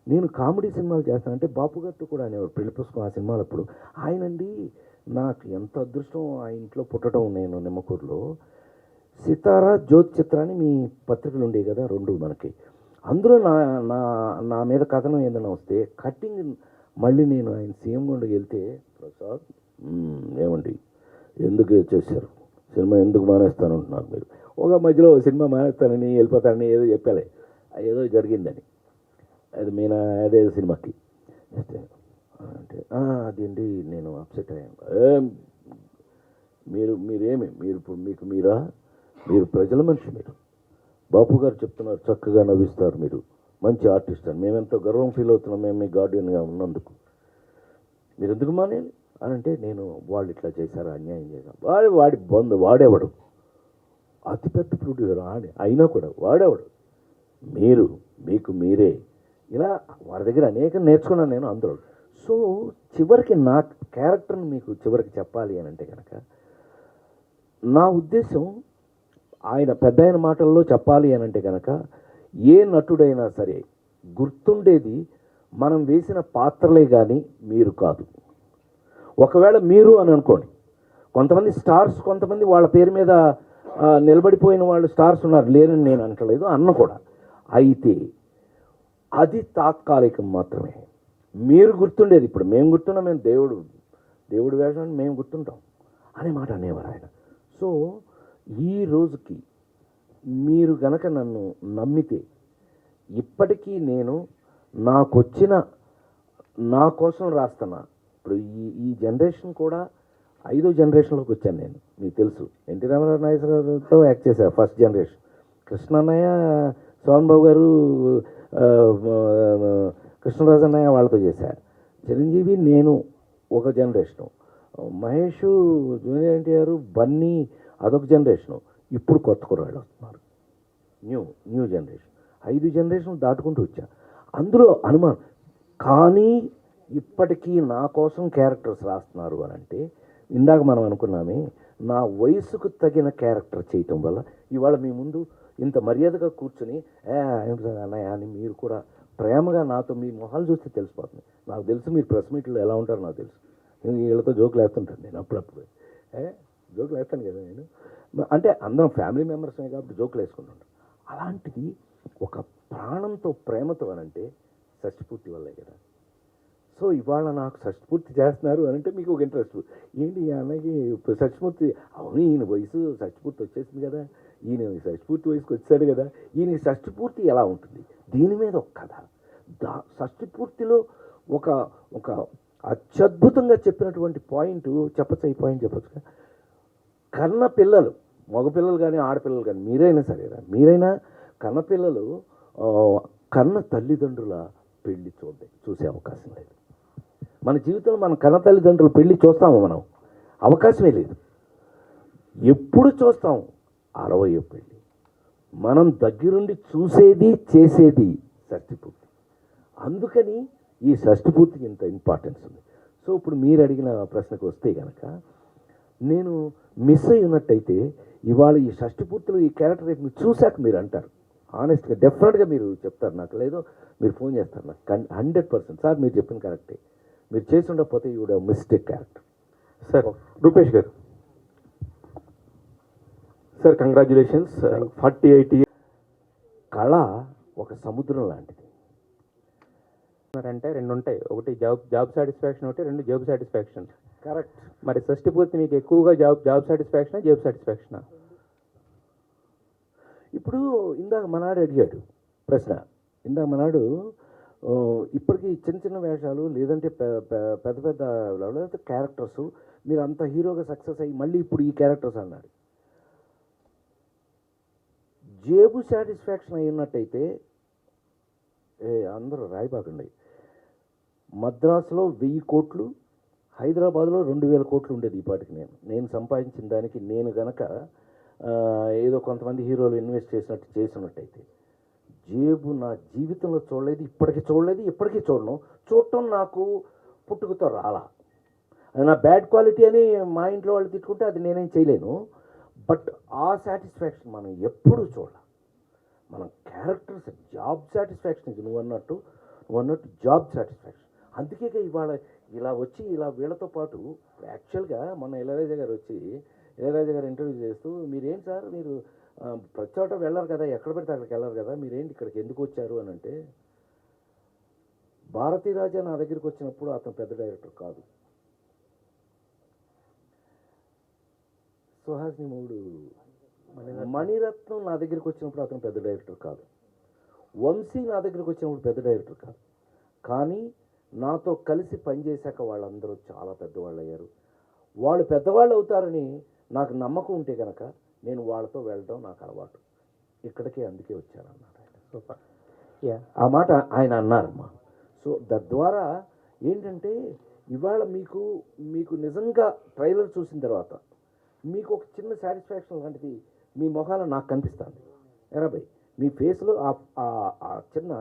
నేను కామెడీ సినిమాలు చేస్తానంటే బాపు గారితో కూడా అనేవారు. పెళ్లి పుస్తకం ఆ సినిమాలప్పుడు ఆయనండి, నాకు ఎంత అదృష్టం ఆ ఇంట్లో పుట్టడం. నేను నిమ్మకూరులో సితారా జ్యోతి చిత్రాన్ని మీ పత్రికలు ఉండేవి కదా 2 మనకి. అందులో నా మీద కథనం ఏదైనా వస్తే కట్టింగ్ మళ్ళీ నేను ఆయన సీఎం గుండెకి వెళ్తే, ప్రసాద్ ఏమండి ఎందుకు చేశారు సినిమా, ఎందుకు మానేస్తానంటున్నారు మీరు? ఒక మధ్యలో సినిమా మానేస్తానని వెళ్ళిపోతానని ఏదో చెప్పాలి, ఏదో జరిగిందని. అది అదే సినిమాకి అంటే అదేంటి నేను అప్సెట్ అయ్యాను. మీరు ఇప్పుడు మీరు ప్రజల మనిషి, మీరు బాపు గారు చెప్తున్నారు, చక్కగా నవ్విస్తారు, మీరు మంచి ఆర్టిస్ట్ అని మేమెంతో గర్వం ఫీల్ అవుతున్నాం మేము మీ గార్డియన్గా ఉన్నందుకు. మీరు ఎందుకు మానేయాలి అని అంటే, నేను వాళ్ళు ఇట్లా చేశారు, అన్యాయం చేశారు. వాడి వాడేవాడు అతిపెద్ద ప్రొడ్యూసర్ అయినా కూడా వాడేవాడు. మీకు మీరే ఇలా వాడి దగ్గర అనేకం నేర్చుకున్నాను నేను అందులో. సో చివరికి నా క్యారెక్టర్ని మీకు చివరికి చెప్పాలి అని అంటే కనుక, నా ఉద్దేశం ఆయన పెద్ద ఆయన మాటల్లో చెప్పాలి అని అంటే కనుక, ఏ నటుడైనా సరే గుర్తుండేది మనం వేసిన పాత్రలే కానీ మీరు కాదు. ఒకవేళ మీరు అని అనుకోండి, కొంతమంది స్టార్స్, కొంతమంది వాళ్ళ పేరు మీద నిలబడిపోయిన వాళ్ళు స్టార్స్ ఉన్నారు, లేరని నేను అంటలేదు, అన్న కూడా. అయితే అది తాత్కాలికం మాత్రమే. మీరు గుర్తుండేది, ఇప్పుడు మేము గుర్తున్నాం, మేము దేవుడు వేషాన్ని మేము గుర్తుంటాం అనే మాట అనేవారు ఆయన. సో ఈ రోజుకి మీరు గనక నన్ను నమ్మితే, ఇప్పటికీ నేను నా కోసం రాస్తున్నా. ఇప్పుడు ఈ జనరేషన్ కూడా 5వ జనరేషన్లోకి వచ్చాను నేను, మీకు తెలుసు. ఎన్టీ రామారావు నాగేశ్వరరావుతో యాక్ట్ చేశారు ఫస్ట్ జనరేషన్, కృష్ణన్నయ్య, సోహన్ బాబు గారు, కృష్ణరాజు అన్నయ్య వాళ్ళతో చేశారు. చిరంజీవి, నేను ఒక జనరేషను, మహేష్, జూనియర్ ఎన్టీఆర్, బన్నీ అదొక జనరేషను. ఇప్పుడు కొత్త కుర్రాళ్ళు వస్తున్నారు, న్యూ జనరేషన్. 5 జనరేషన్ దాటుకుంటూ వచ్చా, అందులో అనుమానం. కానీ ఇప్పటికీ నా కోసం క్యారెక్టర్స్ రాస్తున్నారు అని అంటే, ఇందాక మనం అనుకున్నామే, నా వయసుకు తగిన క్యారెక్టర్ చేయటం వల్ల ఇవాళ మీ ముందు ఇంత మర్యాదగా కూర్చుని అన్నయ్య అని మీరు కూడా ప్రేమగా నాతో, మీ మొహాలు చూస్తే తెలిసిపోతుంది. నాకు తెలుసు మీరు ప్రెస్ మీట్లో ఎలా ఉంటారో నాకు తెలుసు. వీళ్ళతో జోకులు వేస్తుంటాను నేను అప్పుడప్పుడు, జోకులు వేస్తాను కదా నేను, అంటే అందరం ఫ్యామిలీ మెంబర్స్మే కాబట్టి జోకులు వేసుకుంటుంటాం. అలాంటిది ఒక ప్రాణంతో, ప్రేమతో అనంటే షష్టిపూర్తి వల్లే కదా. సో ఇవాళ నాకు షష్టిపూర్తి చేస్తున్నారు అని అంటే మీకు ఒక ఇంట్రెస్ట్, ఏంటి ఈ అన్నకి షష్టిపూర్తి, అవును ఈయన వయసు షష్టిపూర్తి వచ్చేసింది కదా, ఈయన షష్టిపూర్తి వయసుకి వచ్చాడు కదా, ఈయన షష్టిపూర్తి ఎలా ఉంటుంది, దీని మీద ఒక కథ. షష్టిపూర్తిలో ఒక అత్యద్భుతంగా చెప్పినటువంటి పాయింట్ చెప్పచ్చు. ఈ పాయింట్ చెప్పచ్చు, కన్న పిల్లలు, మగపిల్లలు కానీ ఆడపిల్లలు కానీ, మీరైనా సరేనా, మీరైనా కన్నపిల్లలు కన్న తల్లిదండ్రుల పెళ్లి చూసే అవకాశం లేదు. మన జీవితంలో మన కన్న తల్లిదండ్రుల పెళ్లి చూస్తాము మనం, అవకాశమే లేదు. ఎప్పుడు చూస్తాం 60వ పెళ్ళి. మనం దగ్గరుండి చూసేది, చేసేది షష్టిపూర్తి. అందుకని ఈ షష్టిపూర్తికి ఇంత ఇంపార్టెన్స్ ఉంది. సో ఇప్పుడు మీరు అడిగిన ప్రశ్నకు వస్తే కనుక, నేను మిస్ అయి ఉన్నట్టయితే ఇవాళ ఈ షష్టిపూర్తిలో ఈ క్యారెక్టర్ రేపు మీరు చూశాక మీరు అంటారు, ఆనెస్ట్గా డెఫినెట్గా మీరు చెప్తారు నాకు, లేదో మీరు ఫోన్ చేస్తారు నాకు 100%. సార్ మీరు చెప్పిన కరెక్టే, మీరు చేసి ఉండకపోతే you would have missed a character. Sir Rupesh గారు, సార్ కంగ్రాచులేషన్స్, 48 years. కళ ఒక సముద్రం లాంటిది. అంటే 2 ఉంటాయి, ఒకటి జాబ్ సాటిస్ఫాక్షన్, ఒకటి 2 జాబ్ సాటిస్ఫాక్షన్. కరెక్ట్. మరి షష్టిపూర్తి మీకు ఎక్కువగా జాబ్ సాటిస్ఫాక్షనా, జాబ్ సాటిస్ఫాక్షనా? ఇప్పుడు ఇందాక మనాడు అడిగాడు ప్రశ్న, ఇందాక మనాడు ఇప్పటికీ చిన్న చిన్న వేషాలు, లేదంటే పెద్ద పెద్ద లేకపోతే క్యారెక్టర్స్, మీరు అంత హీరోగా సక్సెస్ అయ్యి మళ్ళీ ఇప్పుడు ఈ క్యారెక్టర్స్ అన్నాడు. జేబు సాటిస్ఫాక్షన్ అయినట్టయితే అందరూ రాయిబాకండి, మద్రాసులో 1000 కోట్లు, హైదరాబాద్లో 2000 కోట్లు ఉండేది ఈ పాటికి. నేను సంపాదించిన దానికి నేను గనక ఏదో కొంతమంది హీరోలు ఇన్వెస్ట్ చేసినట్టయితే జేబు నా జీవితంలో చూడలేదు, ఇప్పటికీ చూడలేదు, ఇప్పటికీ చూడటం నాకు పుట్టుకతో రాలా. అది నా బ్యాడ్ క్వాలిటీ అని మా ఇంట్లో వాళ్ళు తిట్టుకుంటే అది నేనేం చేయలేను. బట్ ఆ సాటిస్ఫాక్షన్ మనం ఎప్పుడూ చూడాలి. మన క్యారెక్టర్స్ జాబ్ సాటిస్ఫాక్షన్, నువ్వు అన్నట్టు జాబ్ సాటిస్ఫాక్షన్. అందుకే ఇవాళ ఇలా వచ్చి ఇలా వీళ్ళతో పాటు యాక్చువల్గా మొన్న ఇళయరాజా గారు ఇంటర్వ్యూ చేస్తూ, మీరేంటి సార్ మీరు ప్రతి చోట వెళ్ళరు కదా, ఎక్కడ పెడితే అక్కడికి వెళ్ళరు కదా, మీరేంటి ఇక్కడికి ఎందుకు వచ్చారు అని అంటే, భారతీరాజా నా దగ్గరికి వచ్చినప్పుడు అతను పెద్ద డైరెక్టర్ కాదు, సుహాసిని మూడు మణిరత్నం నా దగ్గరికి వచ్చినప్పుడు అతను పెద్ద డైరెక్టర్ కాదు, వంశీ నా దగ్గరికి వచ్చినప్పుడు పెద్ద డైరెక్టర్ కాదు. కానీ నాతో కలిసి పనిచేశాక వాళ్ళందరూ చాలా పెద్దవాళ్ళు అయ్యారు. వాళ్ళు పెద్దవాళ్ళు అవుతారని నాకు నమ్మకం ఉంటే కనుక నేను వాళ్ళతో వెళ్ళడం నాకు అలవాటు. ఇక్కడికే అందుకే వచ్చానన్నాడు ఆయన. సూపర్. ఆ మాట ఆయన అన్నారమ్మా. సో తద్వారా ఏంటంటే ఇవాళ మీకు నిజంగా ట్రైలర్ చూసిన తర్వాత మీకు ఒక చిన్న సాటిస్ఫాక్షన్ లాంటిది మీ మొహాల నాకు కనిపిస్తుంది. ఎరాబాయ్ మీ ఫేస్లో ఆ చిన్న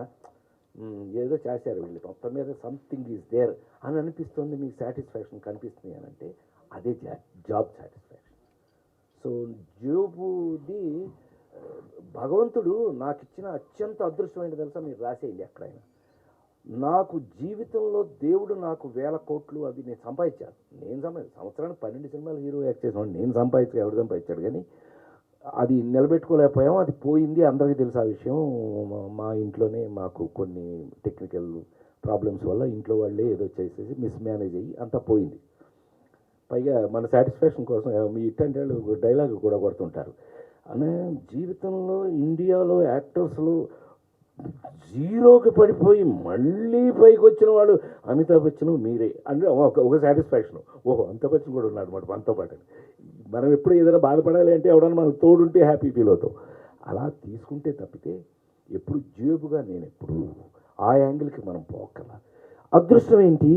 ఏదో చేశారు వీళ్ళు, మొత్తం మీద సంథింగ్ ఈజ్ దేర్ అని అనిపిస్తుంది, మీకు సాటిస్ఫాక్షన్ కనిపిస్తుంది అని అంటే అదే జాబ్ సాటిస్ఫాక్షన్. సో జోబుది భగవంతుడు నాకు ఇచ్చిన అత్యంత అదృష్టమైన తెలుసా, మీరు రాసేయండి ఎక్కడైనా, నాకు జీవితంలో దేవుడు నాకు 1000 కోట్లు అవి నేను సంపాదించాను. సంవత్సరానికి 12 సినిమాలు హీరో యాక్ట్ చేసినాడు. నేను ఎవడు సంపాదించాడు, కానీ అది నిలబెట్టుకోలేకపోయాం. అది పోయింది, అందరికీ తెలుసు ఆ విషయం. మా ఇంట్లోనే మాకు కొన్ని టెక్నికల్ ప్రాబ్లమ్స్ వల్ల ఇంట్లో వాళ్ళే ఏదో చేసేసి మిస్మేనేజ్ అయ్యి అంతా పోయింది. పైగా మన సాటిస్ఫాక్షన్ కోసం మీ ఇట్టంటే వాళ్ళు డైలాగ్ కూడా కొడుతుంటారు. అనే జీవితంలో ఇండియాలో యాక్టర్స్లో జీరోకి పడిపోయి మళ్ళీ పైకి వచ్చిన వాడు అమితాబ్ బచ్చన్ మీరే అంటే ఒక సాటిస్ఫాక్షన్. ఓహో, అమితాబ్ బచ్చన్ కూడా ఉన్నాడు అన్నమాట మనతో పాటు. మనం ఎప్పుడు ఏదైనా బాధపడాలి అంటే ఎవడన్నా మనకు తోడుంటే హ్యాపీ ఫీల్ అవుతాం. అలా తీసుకుంటే తప్పితే ఎప్పుడు జేబుగా నేను ఎప్పుడు ఆ యాంగిల్కి మనం పోకల. అదృష్టం ఏంటి,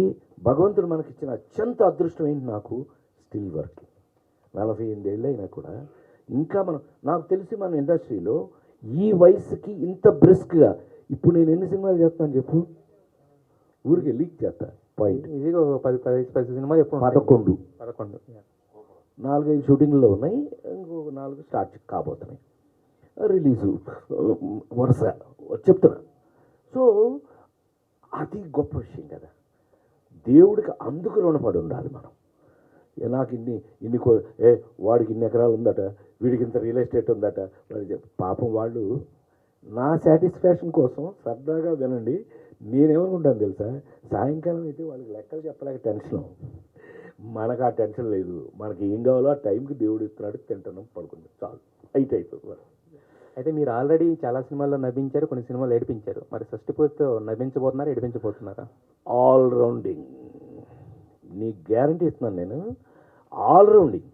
భగవంతుడు మనకిచ్చిన అత్యంత అదృష్టం ఏంటి, నాకు స్టిల్ వర్కింగ్. 48 ఏళ్ళు అయినా కూడా ఇంకా నాకు తెలిసి మన ఇండస్ట్రీలో ఈ వయసుకి ఇంత బ్రిస్క్గా ఇప్పుడు నేను ఎన్ని సినిమాలు చేస్తాను చెప్పు, ఊరికి లీక్ చేస్తా పాయింట్. ఈజీగా 10 సినిమాలు ఎప్పుడు 11 11 4-5 షూటింగ్లో ఉన్నాయి, ఇంకొక 4 స్టార్ట్ కాబోతున్నాయి, రిలీజు వరుస చెప్తున్నా. సో అది గొప్ప విషయం కదా, దేవుడికి అందుకు రుణపడి ఉండాలి మనం. నాకు ఇన్ని వాడికి ఇన్ని ఎకరాలు ఉందట, వీడికి ఇంత రియల్ ఎస్టేట్ ఉందట, పాపం వాళ్ళు నా సాటిస్ఫాక్షన్ కోసం సరదాగా వినండి. నేనేమనుకుంటాను తెలుసా, సాయంకాలం అయితే వాళ్ళకి లెక్కలు చెప్పలేక టెన్షన్. మనకు ఆ టెన్షన్ లేదు, మనకి ఏం కావాలో ఆ టైంకి దేవుడు ఇస్తున్నాడు, తింటున్నాం, పడుకుంటాం, చాలు, అయిపోతుంది. అయితే మీరు ఆల్రెడీ చాలా సినిమాల్లో నవ్వించారు, కొన్ని సినిమాలు ఏడిపించారు. మరి షష్టిపూర్తితో నవ్వించబోతున్నారా, ఏడిపించబోతున్నారా? ఆల్ రౌండింగ్, నీకు గ్యారంటీ ఇస్తున్నాను నేను. All rounding.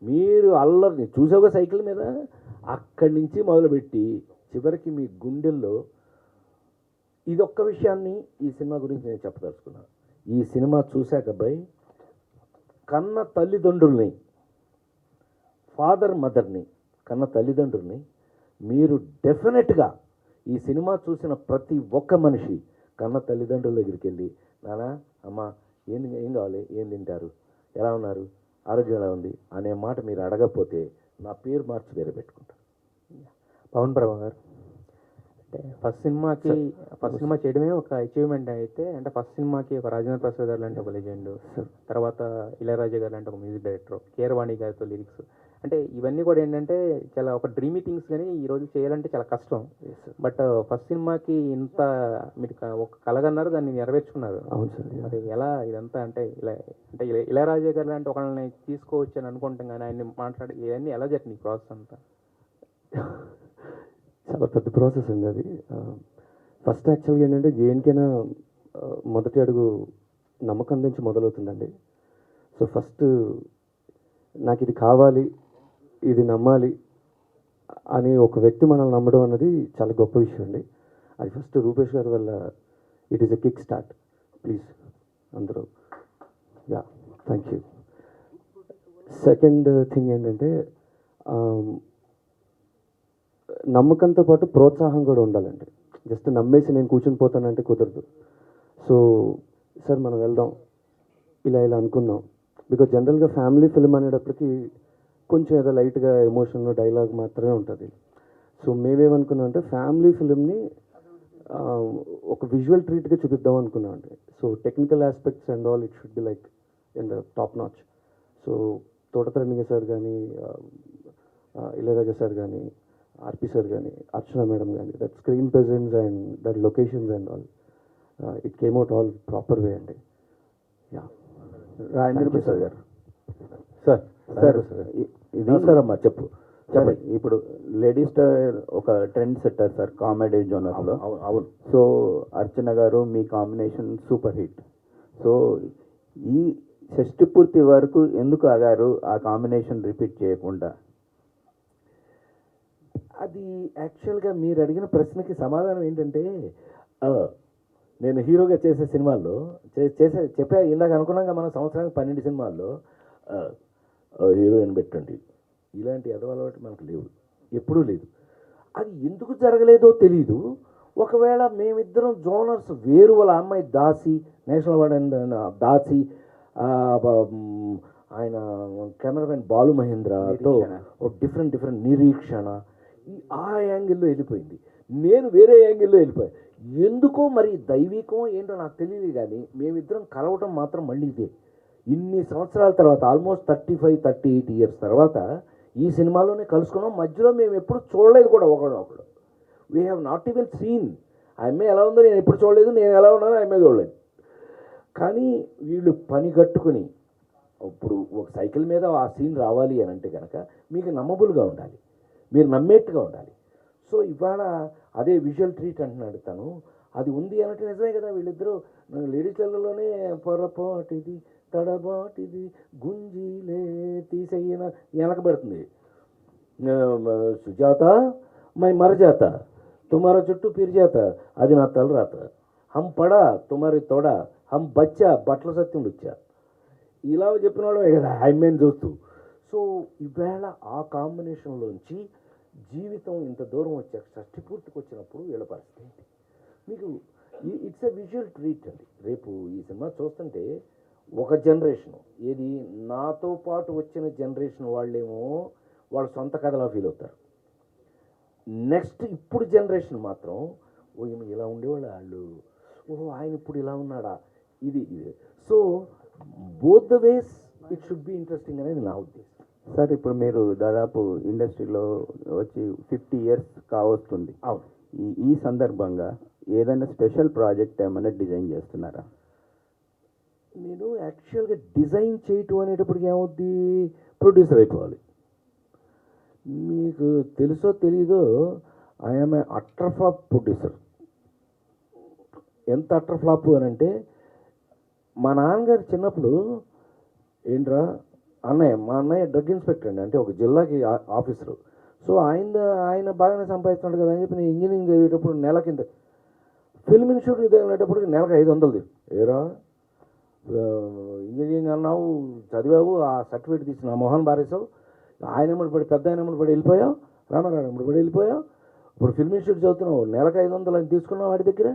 మీరు అల్లరిని చూసావుగా సైకిల్ మీద, అక్కడి నుంచి మొదలుపెట్టి చివరికి మీ గుండెల్లో ఇదొక్క విషయాన్ని ఈ సినిమా గురించి నేను చెప్పదలుచుకున్నాను. ఈ సినిమా చూశాక అబ్బాయి, కన్న తల్లిదండ్రుల్ని, ఫాదర్ మదర్ని, కన్న తల్లిదండ్రుల్ని మీరు డెఫినెట్గా ఈ సినిమా చూసిన ప్రతి ఒక్క మనిషి కన్న తల్లిదండ్రుల దగ్గరికి వెళ్ళి, నాన్న అమ్మ ఏం కావాలి, ఏం తింటారు, ఎలా ఉన్నారు, ఆరోగ్యం ఎలా ఉంది అనే మాట మీరు అడగకపోతే నా పేరు మార్చి వేరే పెట్టుకుంటాను. పవన్ ప్రభా గారు, అంటే ఫస్ట్ సినిమా చేయడమే ఒక అచీవ్మెంట్ అయితే, అంటే ఫస్ట్ సినిమాకి ఒక రాజేంద్ర ప్రసాద్ గారు లాంటి ఒక లెజెండ్, తర్వాత ఇళయరాజా గారు లాంటి ఒక మ్యూజిక్ డైరెక్టర్, కీరవాణి గారితో లిరిక్స్, అంటే ఇవన్నీ కూడా ఏంటంటే చాలా ఒక డ్రీమీ థింగ్స్, కానీ ఈరోజు చేయాలంటే చాలా కష్టం. బట్ ఫస్ట్ సినిమాకి ఇంత మీరు ఒక కలగన్నారు, దాన్ని నెరవేర్చుకున్నారు. అవును సార్. మరి ఎలా ఇదంతా అంటే ఇళయరాజా గారు లాంటి ఒకళ్ళని తీసుకోవచ్చు అని అనుకుంటాం, కానీ ఆయన్ని మాట్లాడి ఇవన్నీ ఎలా జరిగింది ప్రాసెస్ అంతా? చాలా పెద్ద ప్రాసెస్ అండి అది. ఫస్ట్ యాక్చువల్గా ఏంటంటే జేఎన్కేనా మొదటి అడుగు నమ్మకం నుంచి మొదలవుతుందండి. సో ఫస్ట్ నాకు ఇది కావాలి, ఇది నమ్మాలి అని ఒక వ్యక్తి మనల్ని నమ్మడం అన్నది చాలా గొప్ప విషయం అండి. అది ఫస్ట్ రూపేష్ గారి వల్ల it is a kick start. Please అందరూ, yeah, thank you. Second thing ఏంటంటే నమ్మకంతో పాటు ప్రోత్సాహం కూడా ఉండాలండి. జస్ట్ నమ్మేసి నేను కూర్చుని పోతానంటే కుదరదు. సో సార్ మనం వెళ్దాం, ఇలా అనుకుందాం. బికాజ్ జనరల్గా ఫ్యామిలీ ఫిల్మ్ అనేటప్పటికి కొంచెం ఏదో లైట్గా ఎమోషన్ డైలాగ్ మాత్రమే ఉంటుంది. సో మేమేమనుకున్నాం అంటే ఫ్యామిలీ ఫిల్మ్ని ఒక విజువల్ ట్రీట్గా చూపిద్దాం అనుకున్నాం అండి. So technical aspects and all it should be like in the top notch. So తోటతరణిగ సార్ కానీ, ఇళయరాజా సార్ కానీ, ఆర్పి సార్ కానీ, అర్చన మేడం కానీ, that screen presence and that locations and all, it came out all proper way అండి. Yeah, Rajendra Prasad garu. Sir ఇది నమస్కారమ్మా, చెప్పండి. ఇప్పుడు lady star ఒక ట్రెండ్ సెట్టర్ సార్ కామెడీ జోనర్లో. అవును. సో అర్చన గారు మీ కాంబినేషన్ సూపర్ హిట్. సో ఈ షష్టి పూర్తి వరకు ఎందుకు ఆగారు ఆ కాంబినేషన్ రిపీట్ చేయకుండా? అది యాక్చువల్గా మీరు అడిగిన ప్రశ్నకి సమాధానం ఏంటంటే, నేను హీరోగా చేసే సినిమాల్లో చెప్పా ఇందాక అనుకున్నాక మనం సంవత్సరానికి 12 సినిమాల్లో హీరోయిన్ పెట్టండి, ఇలాంటి అలవాటు మనకు లేవు, ఎప్పుడూ లేదు. అది ఎందుకు జరగలేదో తెలీదు. ఒకవేళ మేమిద్దరం జోనర్స్ వేరు, వాళ్ళ అమ్మాయి దాసి, నేషనల్ అవార్డ్ దాసి, ఆయన కెమెరామెన్ బాలు మహేంద్రతో ఒక డిఫరెంట్ నిరీక్షణ, ఆ యాంగిల్లో వెళ్ళిపోయింది. నేను వేరే యాంగిల్లో వెళ్ళిపోయా. ఎందుకో మరి దైవికం ఏంటో నాకు తెలియదు, కానీ మేమిద్దరం కలవటం మాత్రం మళ్ళీ ఇదే. ఇన్ని సంవత్సరాల తర్వాత, ఆల్మోస్ట్ 35-38 ఇయర్స్ తర్వాత ఈ సినిమాలోనే కలుసుకున్నాం. మధ్యలో మేము ఎప్పుడు చూడలేదు కూడా ఒకడు. We have not even scene. ఆ అమ్మాయి ఎలా ఉందో నేను ఎప్పుడు చూడలేదు, నేను ఎలా ఉన్నానో ఆ అమ్మాయి చూడలేదు. కానీ వీళ్ళు పని కట్టుకుని ఇప్పుడు ఒక సైకిల్ మీద ఆ సీన్ రావాలి అని అంటే కనుక మీకు నమ్మబుల్గా ఉండాలి, మీరు నమ్మేట్టుగా ఉండాలి. సో ఇవాళ అదే విజువల్ ట్రీట్ అంటున్నాడు తను, అది ఉంది అంటే నిజమే కదా. వీళ్ళిద్దరూ లేడీస్లలోనే పొరపాటిది తడబాటిది గుంజీలే తీసేయన వెనకబెడుతుంది. సుజాత మై మరజాత తుమారా చుట్టూ పిరిజాత, అది నా తలరాత. హం పడా తుమారి తోడ, హం బచ్చా బట్టల సత్యం వచ్చా. ఇలా చెప్పిన వాళ్ళే కదా ఐమెన్ చూస్తూ. సో ఈవేళ ఆ కాంబినేషన్లోంచి జీవితం ఇంత దూరం వచ్చాక షష్ఠి పూర్తికి వచ్చినప్పుడు వీళ్ళ పరిస్థితి ఏంటి మీకు? ఇట్స్ ఎ విజువల్ ట్రీట్ అండి. రేపు ఈ సినిమా చూస్తుంటే ఒక జనరేషను, ఏది నాతో పాటు వచ్చిన జనరేషన్ వాళ్ళేమో వాళ్ళ సొంత కథలా ఫీల్ అవుతారు. నెక్స్ట్ ఇప్పుడు జనరేషన్ మాత్రం ఓ ఈమె ఇలా ఉండేవాళ్ళు వాళ్ళు, ఓహో ఆయన ఇప్పుడు ఇలా ఉన్నాడా, ఇది. So both the ways it should be interesting అనేది నా ఉద్దేశం. సార్ ఇప్పుడు మీరు దాదాపు ఇండస్ట్రీలో వచ్చి 50 ఇయర్స్ కావస్తుంది. అవును. ఈ సందర్భంగా ఏదైనా స్పెషల్ ప్రాజెక్ట్ ఏమైనా డిజైన్ చేస్తున్నారా? నేను యాక్చువల్గా డిజైన్ చేయటం అనేటప్పటికి ఏమవుద్ది, ప్రొడ్యూసర్ అయిపోవాలి. మీకు తెలుసో తెలీదో I'm a utter flop producer. ఎంత అట్టర్ ఫ్లాప్ అని అంటే, మా నాన్నగారు చిన్నప్పుడు ఏంట్రా మా అన్నయ్య డ్రగ్ ఇన్స్పెక్టర్ అండి, అంటే ఒక జిల్లాకి ఆఫీసరు. సో ఆయన బాగానే సంపాదిస్తున్నాడు కదా అని చెప్పి నేను ఇంజనీరింగ్ చదివేటప్పుడు నెల కింద ఫిల్మ్ ఇన్స్టిట్యూట్ చదివేటప్పటికి నెలకు 500. ఏరా ఇంజనీరింగ్ అన్నావు, చదివావు, ఆ సర్టిఫికేట్ తీసి నా మొహన్ బారేసావు, ఆయన ఎమ్మడి పడి పెద్ద ఆయన ఎమ్మడి పడి వెళ్ళిపోయావు, రామారావు ఎమ్మడి పడి వెళ్ళిపోయావు. ఇప్పుడు ఫిల్మ్ ఇన్స్టిట్యూట్ చదువుతున్నావు, నెలకు 500 అని తీసుకున్నావు వాడి దగ్గర.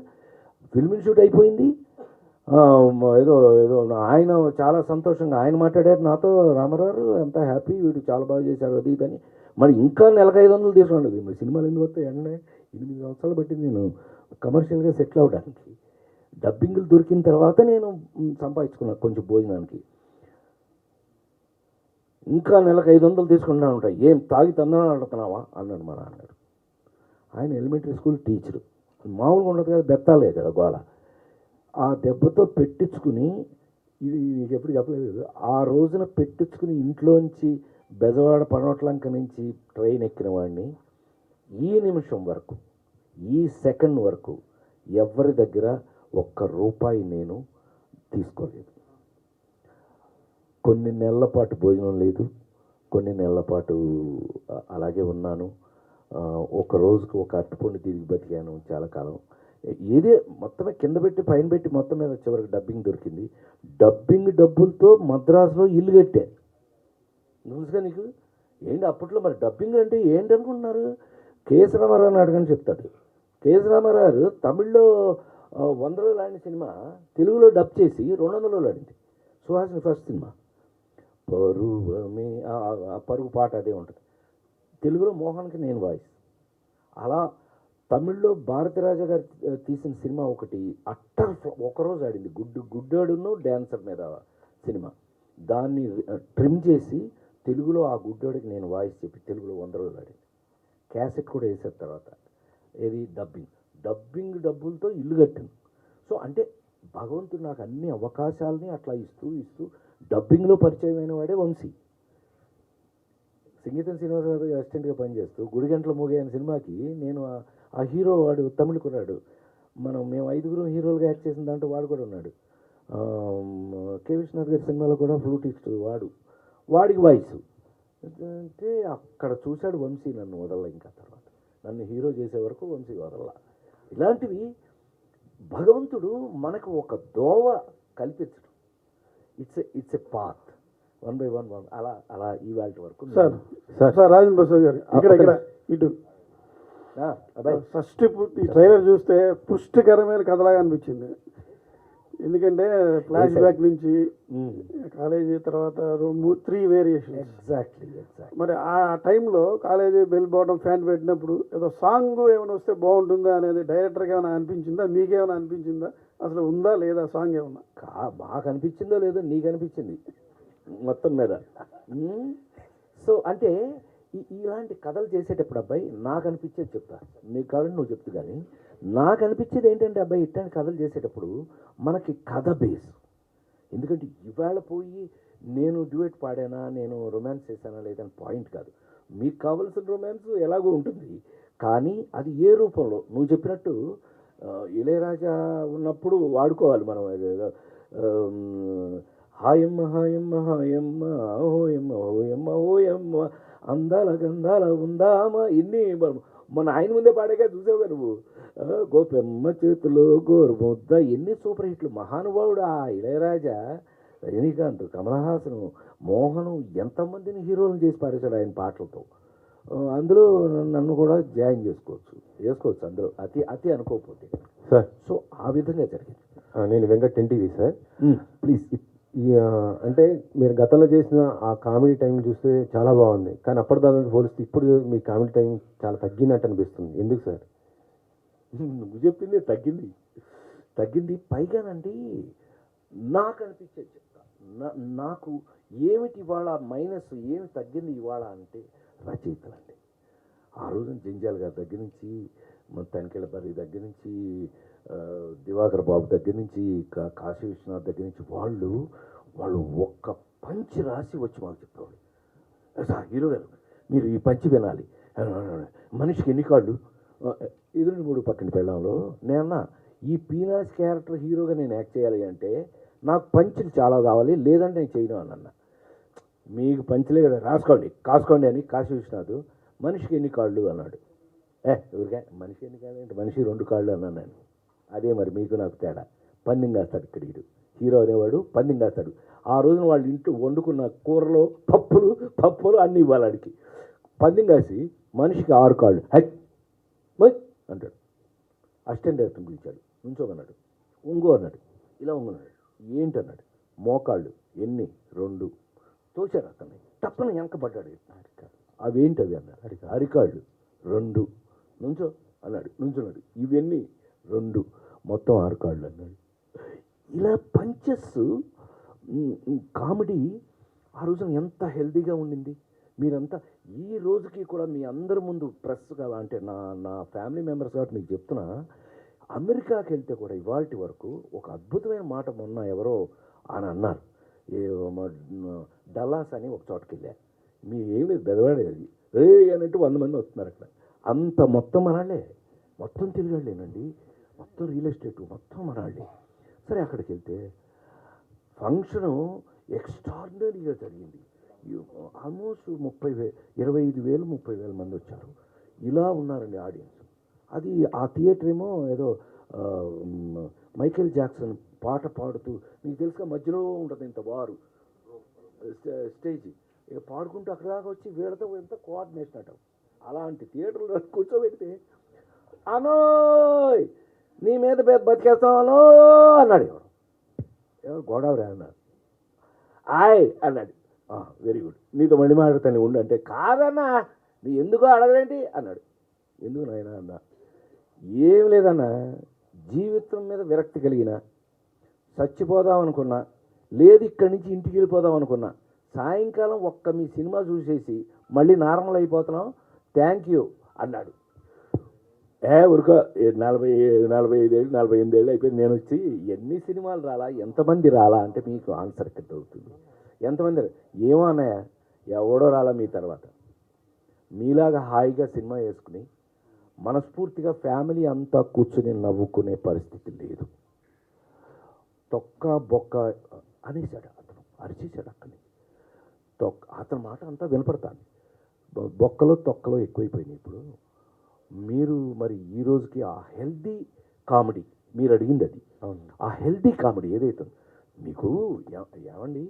ఫిల్మ్ ఇన్స్టిట్యూట్ అయిపోయింది. ఏదో ఆయన చాలా సంతోషంగా ఆయన మాట్లాడారు నాతో, రామారావు ఎంత హ్యాపీ, వీడు చాలా బాగా చేశారు అది ఇదని. మరి ఇంకా నెలకు 500 తీసుకున్నాడు. మరి సినిమాలు ఎందుకు వస్తాయి? 8 సంవత్సరాలు పట్టింది నేను కమర్షియల్గా సెటిల్ అవ్వడానికి. డబ్బింగ్లు దొరికిన తర్వాత నేను సంపాదించుకున్నాను కొంచెం భోజనానికి. ఇంకా నెలకు 500 తీసుకుంటాను ఉంటాయి. ఏం తాగి తందనాలు ఆడుతున్నావా అన్నాడు మా నాన్నగారు. ఆయన ఎలిమెంటరీ స్కూల్ టీచరు, మామూలుగా ఉండదు కదా, బెత్తాలే కదా గోల. ఆ దెబ్బతో పెట్టించుకుని, ఇది మీకు ఎప్పుడు చెప్పలేదు, ఆ రోజున పెట్టించుకుని ఇంట్లోంచి బెజవాడ పనోట్లంక నుంచి ట్రైన్ ఎక్కిన వాడిని ఈ నిమిషం వరకు, ఈ సెకండ్ వరకు ఎవరి దగ్గర ₹1 నేను తీసుకోలేదు. కొన్ని నెలల పాటు భోజనం లేదు, కొన్ని నెలల పాటు అలాగే ఉన్నాను. ఒక రోజుకు ఒక అరటిపండు తిరిగి బతికాను చాలా కాలం. ఏదే మొత్తమే కింద పెట్టి పైన పెట్టి మొత్తం మీద చివరికి డబ్బింగ్ దొరికింది. డబ్బింగ్ డబ్బులతో మద్రాసులో ఇల్లు కట్టే. తెలుసుగా నీకు ఏంటి అప్పట్లో మరి డబ్బింగ్ అంటే ఏంటి అనుకుంటున్నారు? కేఎస్ రామారావు అడగని చెప్తాడు. కేఎస్ రామారావు తమిళ్లో 100 రోజులు ఆడిన సినిమా తెలుగులో డబ్ చేసి 200 రోజులు ఆడింది. సుహాసిని ఫస్ట్ సినిమా పరువమే, పరుగు పాట అదే ఉంటుంది. తెలుగులో మోహన్కి నేను వాయిస్. అలా తమిళ్లో భారతిరాజా గారు తీసిన సినిమా ఒకటి అట్టర్ ఒకరోజు ఆడింది, గుడ్డాడును డ్యాన్సర్ మీద సినిమా. దాన్ని ట్రిమ్ చేసి తెలుగులో ఆ గుడ్డాడికి నేను వాయిస్ చెప్పి తెలుగులో 100 రోజులు ఆడింది. క్యాసెట్ కూడా వేసారు తర్వాత. ఏది డబ్బింగ్ డబ్బులతో ఇల్లు కట్టింది. సో అంటే భగవంతుడు నాకు అన్ని అవకాశాలని అట్లా ఇస్తూ డబ్బింగ్లో పరిచయమైన వాడే వంశీ. సంగీతం శ్రీనివాస గారు అసిస్టెంట్గా పనిచేస్తూ గుడిగంటల మోగే అనే సినిమాకి నేను ఆ హీరో, వాడు తమిళ కుర్రాడు, మేము 5 హీరోలుగా యాక్ట్ చేసిన దాంట్లో వాడు కూడా ఉన్నాడు. కే విశ్వనాథ్ గారి సినిమాలో కూడా ఫ్లూటిస్ట్ వాడికి వాయిస్ అంటే అక్కడ చూశాడు వంశీ నన్ను వదల. ఇంకా తర్వాత నన్ను హీరో చేసే వరకు వంశీ వదల. ఇలాంటివి భగవంతుడు మనకు ఒక దోవ కల్పించడం. ఇట్స్ ఎ పాత్ 1 by 1 అలా ఇవాళ వరకు. సార్ రాజేంద్ర ప్రసాద్ గారు ఇక్కడ ఇటు అబ్బాయి షష్ఠి పూర్తి ట్రైలర్ చూస్తే పుష్టికరమైన కథలాగా అనిపించింది. ఎందుకంటే ఫ్లాష్ బ్యాక్ నుంచి కాలేజీ తర్వాత 3 వేరియేషన్స్. ఎగ్జాక్ట్లీ. మరి ఆ టైంలో కాలేజీ బెల్ బాటమ్ ఫ్యాంట్ పెట్టినప్పుడు ఏదో సాంగ్ ఏమైనా వస్తే బాగుంటుందా అనేది డైరెక్టర్కి ఏమైనా అనిపించిందా, మీకేమైనా అనిపించిందా, అసలు ఉందా లేదా సాంగ్ ఏమన్నా? మాకు అనిపించిందో లేదో నీకు అనిపించింది మొత్తం మీద. సో అంటే ఇలాంటి కథలు చేసేటప్పుడు అబ్బాయి నాకు అనిపించేది చెప్తా, నీకు కావాలని నువ్వు చెప్తు. కానీ నాకు అనిపించేది ఏంటంటే అబ్బాయి ఇట్లాంటి కథలు చేసేటప్పుడు మనకి కథ బేస్. ఎందుకంటే ఇవాళ పోయి నేను డ్యూయట్ పాడానా, నేను రొమాన్స్ చేశానా లేదని పాయింట్ కాదు. మీకు కావాల్సిన రొమాన్స్ ఎలాగో ఉంటుంది, కానీ అది ఏ రూపంలో నువ్వు చెప్పినట్టు ఇళయరాజా ఉన్నప్పుడు వాడుకోవాలి మనం. హాయమ్మ హాయమ్మ హాయమ్మ హోయమ్మ హోయమ్మ హోయమ్మ అందాల గంధాల ఉందామా ఇన్ని మన ఆయన ముందే పాడగా చూసావుగా నువ్వు. గోపెమ్మ చేతిలో గోరుముద్ద ఎన్ని సూపర్ హిట్లు. మహానుభావుడు ఆ ఇళయరాజా. రజనీకాంత్, కమలహాసను, మోహను ఎంతమందిని హీరోలను చేసి పారేశాడు ఆయన పాటలతో. అందులో నన్ను కూడా జాయిన్ చేసుకోవచ్చు అందులో, అతి అనుకోకపోతే సార్. సో ఆ విధంగా జరిగింది. నేను వెంకట్ ఎన్టీవీ సార్. ప్లీజ్. అంటే మీరు గతంలో చేసిన ఆ కామెడీ టైం చూస్తే చాలా బాగుంది, కానీ అప్పటిదాకా పోలిస్తే ఇప్పుడు మీ కామెడీ టైం చాలా తగ్గినట్టు అనిపిస్తుంది. ఎందుకు సార్? నువ్వు చెప్పింది తగ్గింది. పైగానండి నాకు అనిపించేది చెప్తా. నాకు ఏమిటి ఇవాళ మైనస్, ఏమి తగ్గింది ఇవాళ అంటే రచయితలండి. ఆ రోజున జంజాల్ గారి దగ్గర నుంచి, తనికెళ్ళ బరి దగ్గర నుంచి, దివాకర్ బాబు దగ్గర నుంచి, కాశీ విశ్వనాథ్ దగ్గర నుంచి వాళ్ళు ఒక్క పంచి రాసి వచ్చి మాకు చెప్పేవాళ్ళు. సార్ హీరో గారు మీరు ఈ పంచి వినాలి, మనిషికి ఎన్ని కాళ్ళు, ఎదురు 3 పక్కన పెళ్ళంలో నేనన్నా ఈ పీనాస్ క్యారెక్టర్ హీరోగా నేను యాక్ట్ చేయాలి అంటే నాకు పంచులు చాలా కావాలి, లేదంటే నేను చేయను అని అన్న. మీకు పంచులే కదా, కాసుకోండి అని కాశీ విశ్వనాథ్ మనిషికి ఎన్ని కాళ్ళు అన్నాడు. ఎవరికా మనిషి ఎన్ని కాళ్ళు అంటే మనిషి 2 కాళ్ళు అన్నాను నేను. అదే మరి మీకు నాకు తేడా. పందెం కాస్తాడు ఇక్కడ హీరో అనేవాడు, పందెం కాస్తాడు. ఆ రోజున వాళ్ళ ఇంట్లో వండుకున్న కూరలో పప్పులు అన్నీ ఇవ్వాలి ఆడికి. పందెం కాసి మనిషికి 6 కాళ్ళు అంటాడు. అసిస్టెంట్ డైరెక్టర్ పిలిచాడు, నుంచోమన్నాడు. అన్నాడు, ఇలా ఉంగన్నాడు. ఏంటన్నాడు, మోకాళ్ళు ఎన్ని 2 తోచాడు. అతన్ని తప్పన వెనకబడ్డాడు. అవేంటి అవి అన్నాడు. అరికాళ్ళు 2 నుంచో అన్నాడు. నుంచున్నాడు. ఇవన్నీ 2 మొత్తం 6 కాళ్ళు అన్నాడు. ఇలా పంచెస్ కామెడీ ఆ రోజున ఎంత హెల్తీగా ఉండింది. మీరంతా ఈ రోజుకి కూడా మీ అందరి ముందు ప్రెస్గా అంటే నా ఫ్యామిలీ మెంబర్స్ కాబట్టి మీకు చెప్తున్నా, అమెరికాకి వెళ్తే కూడా ఇవాల్టి వరకు ఒక అద్భుతమైన మాట మొన్న ఎవరో అని అన్నారు. డల్లాస్ అని ఒక చోటకి వెళ్ళా. ఏం లేదు బెదవాడే అది అన్నట్టు 100 మంది వస్తున్నారు అక్కడ. అంత మొత్తం మనాళ్ళే, మొత్తం తిరిగాళ్ళేనండి, మొత్తం రియల్ ఎస్టేట్ మొత్తం మనాళ్ళే. సరే అక్కడికి వెళ్తే ఫంక్షను ఎక్స్ట్రాడినరీగా జరిగింది. ఆల్మోస్ట్ 25,000 30,000 మంది వచ్చారు. ఇలా ఉన్నారండి ఆడియన్స్. అది ఆ థియేటర్ ఏమో ఏదో మైకేల్ జాక్సన్ పాట పాడుతూ, మీకు తెలుసుగా మధ్యలో ఉంటుంది ఇంత వారు స్టేజ్, ఇక పాడుకుంటూ అక్కడ దాకా వచ్చి వీళ్ళతో ఎంత కోఆర్డినేషన్ అంటాం. అలాంటి థియేటర్లో కూర్చోబెడితే అనోయ్ నీ మీద బతికేస్తాను అన్నాడు. ఎవరు గోదావరి అన్నాడు. అన్నాడు. వెరీ గుడ్, నీతో మళ్ళీ మాట్లాడతాను ఉండు అంటే, కాదన్నా నీ ఎందుకో అడగలేంటి అన్నాడు. ఎందుకు నాయన అన్నా, ఏం లేదన్నా, జీవితం మీద విరక్తి కలిగిన, చచ్చిపోదాం అనుకున్నా, లేదు ఇక్కడి నుంచి ఇంటికి వెళ్ళిపోదాం అనుకున్నా, సాయంకాలం మీ సినిమా చూసేసి మళ్ళీ నార్మల్ అయిపోతున్నాం, థ్యాంక్ యూ అన్నాడు. ఊరుకో 45 ఏళ్ళు 48 ఏళ్ళు అయిపోయింది నేను వచ్చి, ఎన్ని సినిమాలు రాలా, ఎంతమంది రాలా అంటే మీకు ఆన్సర్ ఇక్కడ అవుతుంది. ఎంతమంది ఏమో అన్నయ్య, ఎవడో రాలా మీ తర్వాత. మీలాగా హాయిగా సినిమా వేసుకుని మనస్ఫూర్తిగా ఫ్యామిలీ అంతా కూర్చుని నవ్వుకునే పరిస్థితి లేదు. తొక్క బొక్క అనేసాడు అతను, అరిచేశాడు అక్కడి. అతని మాట అంతా వినపడతాను. బొక్కలో తొక్కలో ఎక్కువైపోయినాయి ఇప్పుడు. మీరు మరి ఈ రోజుకి ఆ హెల్దీ కామెడీ మీరు అడిగింది అది, ఆ హెల్దీ కామెడీ ఏదైతే మీకు ఏమండి,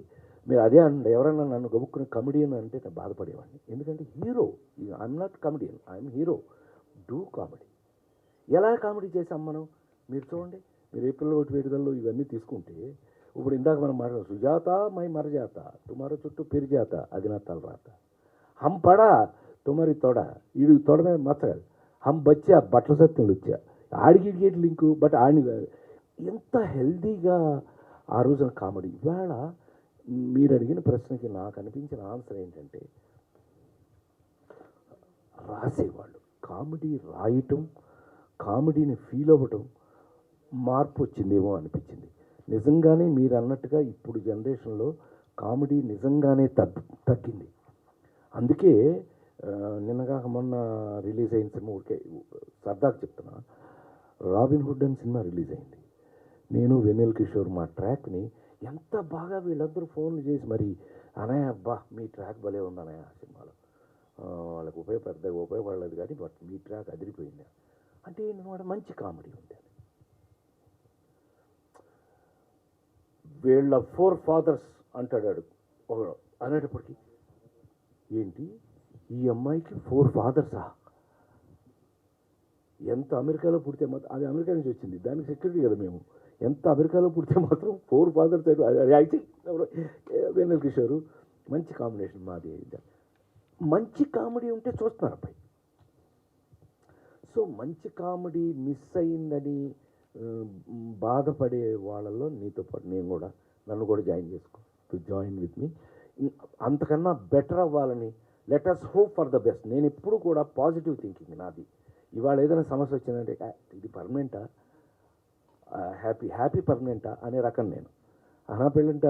మీరు అదే అండి, ఎవరైనా నన్ను గబుక్కుని కమెడియన్ అంటే నేను బాధపడేవాడిని. ఎందుకంటే hero, I'm not comedian, I'm hero. Do comedy. ఎలా కామెడీ చేసాం మనం? మీరు చూడండి, మీరు ఏప్రిల్ ఒకటి విడుదలలో ఇవన్నీ తీసుకుంటే ఇప్పుడు ఇందాక మనం మాట్లాడాం సుజాత మై మరజాత తుమారో చుట్టూ పెరిజాత అది నా తలరాత హం పడా తుమరి తొడ ఈడు తొడ మీద మచ్చగాదు హం బచ్చా బట్టల సత్యంలో వచ్చా ఆడికి గేట్ లింకు బట్ ఆడిని ఎంత హెల్దీగా ఆ రోజున కామెడీ. ఇవాళ మీరు అడిగిన ప్రశ్నకి నాకు అనిపించిన ఆన్సర్ ఏంటంటే రాసేవాళ్ళు కామెడీ రాయటం, కామెడీని ఫీల్ అవ్వటం మార్పు వచ్చిందేమో అనిపించింది. నిజంగానే మీరు అన్నట్టుగా ఇప్పుడు జనరేషన్లో కామెడీ నిజంగానే తగ్గింది. అందుకే నిన్నగాక మొన్న రిలీజ్ అయిన సినిమా ఊరికే సరదాగా చెప్తున్నా, రాబిన్ హుడ్ అని సినిమా రిలీజ్ అయింది. నేను వెన్నెల కిషోర్ మా ట్రాక్ని ఎంత బాగా వీళ్ళందరూ ఫోన్లు చేసి మరి అనయ్య అబ్బా మీ ట్రాక్ భలే ఉంది అనయ్య ఆ సినిమాలో, వాళ్ళకి ఉపయోగపడలేదు కానీ బట్ మీ ట్రాక్ అదిరిపోయింది అంటే ఏంటన్నమాట మంచి కామెడీ ఉంది అని. వీళ్ళ 4 fathers అంటాడు ఒకడు అనేటప్పటికి ఏంటి ఈ అమ్మాయికి 4 fathers ఎంత అమెరికాలో పుడితే మాత్రం అది అమెరికా నుంచి వచ్చింది దానికి సెక్యూరిటీ కదా మేము, ఎంత అమెరికాలో పుడితే మాత్రం 4 fathers అయితే వెన్నెల కిషోరు మంచి కాంబినేషన్ మాది. మంచి కామెడీ ఉంటే చూస్తున్నారు అబ్బాయి. సో మంచి కామెడీ మిస్ అయిందని బాధపడే వాళ్ళలో నీతో పాటు నేను కూడా, నన్ను కూడా జాయిన్ విత్ మీ. అంతకన్నా బెటర్ అవ్వాలని let us hope for the best. నేను ఎప్పుడు కూడా పాజిటివ్ థింకింగ్ నాది. ఇవాళ ఏదైనా సమస్య వచ్చిందంటే ఇది పర్మనెంటా, హ్యాపీ పర్మనెంటా అనే రకం నేను. అనా పెళ్ళంట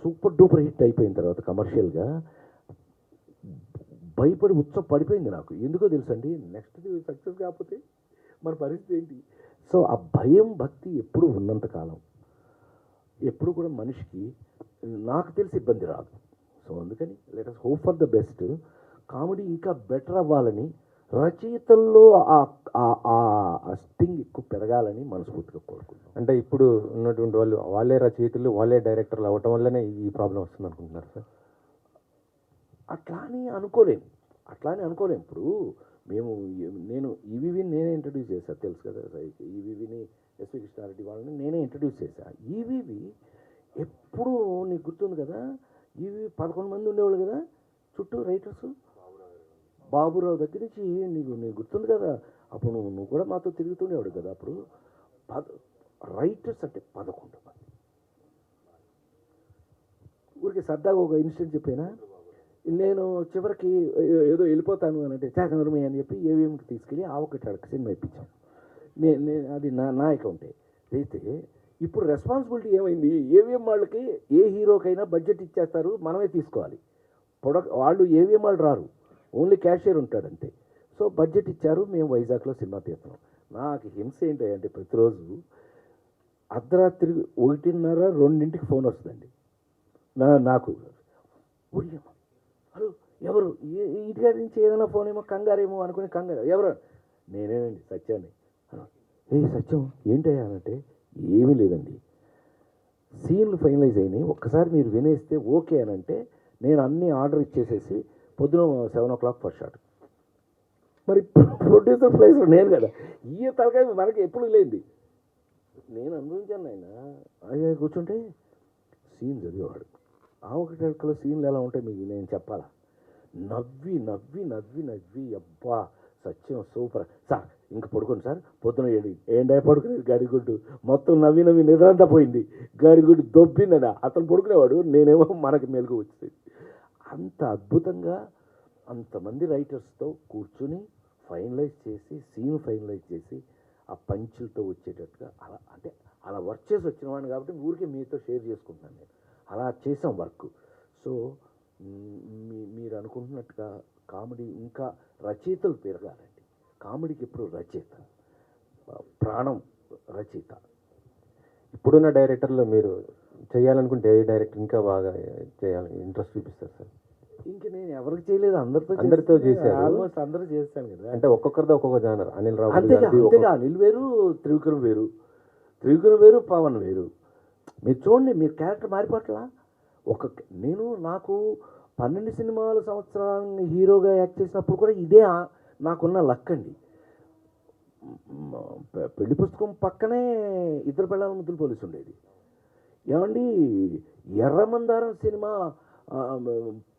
సూపర్ డూపర్ హిట్ అయిపోయిన తర్వాత కమర్షియల్గా భయపడి పడిపోయింది నాకు. ఎందుకో తెలుసండి, నెక్స్ట్ సక్సెస్ కాకపోతే మన పరిస్థితి ఏంటి. సో ఆ భయం భక్తి ఎప్పుడు ఉన్నంతకాలం ఎప్పుడు కూడా మనిషికి నాకు తెలిసి ఇబ్బంది రాదు. సో అందుకని let us hope for the best. Comedy ఇంకా బెటర్ అవ్వాలని, రచయితల్లో ఆ స్టింగ్ ఎక్కువ పెరగాలని మనస్ఫూర్తిగా కోరుకుంటున్నాను. అంటే ఇప్పుడు ఉన్నటువంటి వాళ్ళు వాళ్ళే రచయితలు వాళ్ళే డైరెక్టర్లు అవ్వటం వల్లనే ఈ ప్రాబ్లం వస్తుంది అనుకుంటున్నారు సార్? అట్లా అని అనుకోలేం. ఇప్పుడు నేను ఈవీవీని నేనే ఇంట్రడ్యూస్ చేశాను, తెలుసు కదా. ఈవీవీని ఎస్వి కృష్ణారెడ్డి వాళ్ళని నేనే ఇంట్రడ్యూస్ చేశాను. ఈవీవీ ఎప్పుడు నీకు గుర్తుంది కదా, ఈవీవీ 11 మంది ఉండేవాళ్ళు కదా చుట్టూ రైటర్స్. బాబురావు దగ్గర నుంచి నీకు గుర్తుంది కదా, అప్పుడు నువ్వు కూడా మాతో తిరుగుతుండేవాడు కదా. అప్పుడు రైటర్స్ అంటే 11 మంది. ఊరికి సరదాగా ఒక ఇన్సిడెంట్ చెప్పానా, నేను చివరికి ఏదో వెళ్ళిపోతాను అని అంటే చాకనర్మి అని చెప్పి ఏవిఎంకి తీసుకెళ్ళి ఒకటి అడక సినిమా ఇప్పించాం. అది నా అకౌంటే అయితే ఇప్పుడు రెస్పాన్సిబిలిటీ ఏమైంది, ఏవిఎం వాళ్ళకి ఏ హీరోకైనా బడ్జెట్ ఇచ్చేస్తారు, మనమే తీసుకోవాలి. వాళ్ళు ఏవిఎం వాళ్ళు రారు, ఓన్లీ క్యాషియర్ ఉంటాడు అంతే. సో బడ్జెట్ ఇచ్చారు, మేము వైజాగ్లో సినిమా తీస్తున్నాం. నాకు హింస ఏంటంటే ప్రతిరోజు అర్ధరాత్రి 1:30, 2ంటికి ఫోన్ వస్తుందండి నాకు. హలో ఎవరు, ఇంటికాడి నుంచి ఏదైనా ఫోన్ ఏమో కంగారేమో అనుకుని ఎవరు, నేనేనండి సత్యాన్ని. సత్యం ఏంటయ్యా అంటే ఏమీ లేదండి, సీన్లు ఫైనలైజ్ అయినాయి, ఒక్కసారి మీరు వినేస్తే ఓకే అని అంటే నేను అన్నీ ఆర్డర్ ఇచ్చేసేసి పొద్దున 7 o'clock ఫస్ట్ షాట్. మరి ప్రొడ్యూసర్ ప్లేస్ నేను కదా, ఈ తలకాయ మనకి ఎప్పుడు లేనిది నేను అనుభవించాను. ఆయన అదే కూర్చుంటే సీన్ చదివేవాడు. ఒకటి అడకలో సీన్లు ఎలా ఉంటాయి మీకు నేను చెప్పాలా, నవ్వి అబ్బా సత్యం సూపర్ సార్, ఇంక పడుకోండి సార్, పొద్దున ఏంటో పడుకునేది గడిగుడ్డు, మొత్తం నవ్వి నిద్రంతా పోయింది, గడిగుడ్డు దొబ్బిందని అతను పడుకునేవాడు, నేనేమో మనకి మెలుగు వచ్చింది. అంత అద్భుతంగా అంతమంది రైటర్స్తో కూర్చుని సీన్ ఫైనలైజ్ చేసి ఆ పంచులతో వచ్చేటట్టుగా అలా వర్క్ చేసి వచ్చిన వాడిని కాబట్టి ఊరికే మీతో షేర్ చేసుకుంటున్నాను నేను. అలా చేసాం వర్క్. సో మీరు అనుకుంటున్నట్టుగా కామెడీ ఇంకా రచయితలు పెరగాలండి. కామెడీకి ఎప్పుడు రచయిత ప్రాణం, రచయిత. ఇప్పుడున్న డైరెక్టర్లో మీరు చేయాలనుకుంటే ఏ డైరెక్టర్ ఇంకా బాగా చేయాలని ఇంట్రెస్ట్ చూపిస్తారు సార్? ఇంక నేను ఎవరికి చేయలేదు, అందరితో చేశారు. ఆల్మోస్ట్ అందరూ చేస్తాను కదా. అంటే ఒక్కొక్కరితో ఒక్కొక్క జానర్. అనిల్ రావు అంతేగా అనిల్ వేరు, త్రివిక్రమ్ వేరు, పవన్ వేరు. మీరు చూడండి, మీరు క్యారెక్టర్ మారిపోట్లా. నాకు 12 సినిమాల సంవత్సరాన్ని హీరోగా యాక్ట్ చేసినప్పుడు కూడా ఇదే నాకున్న లక్ అండి. పెళ్లి పుస్తకం పక్కనే ఇద్దరు పిల్లల ముద్దులు పోలీసు ఉండేది. ఏమండి ఎర్రమందారం సినిమా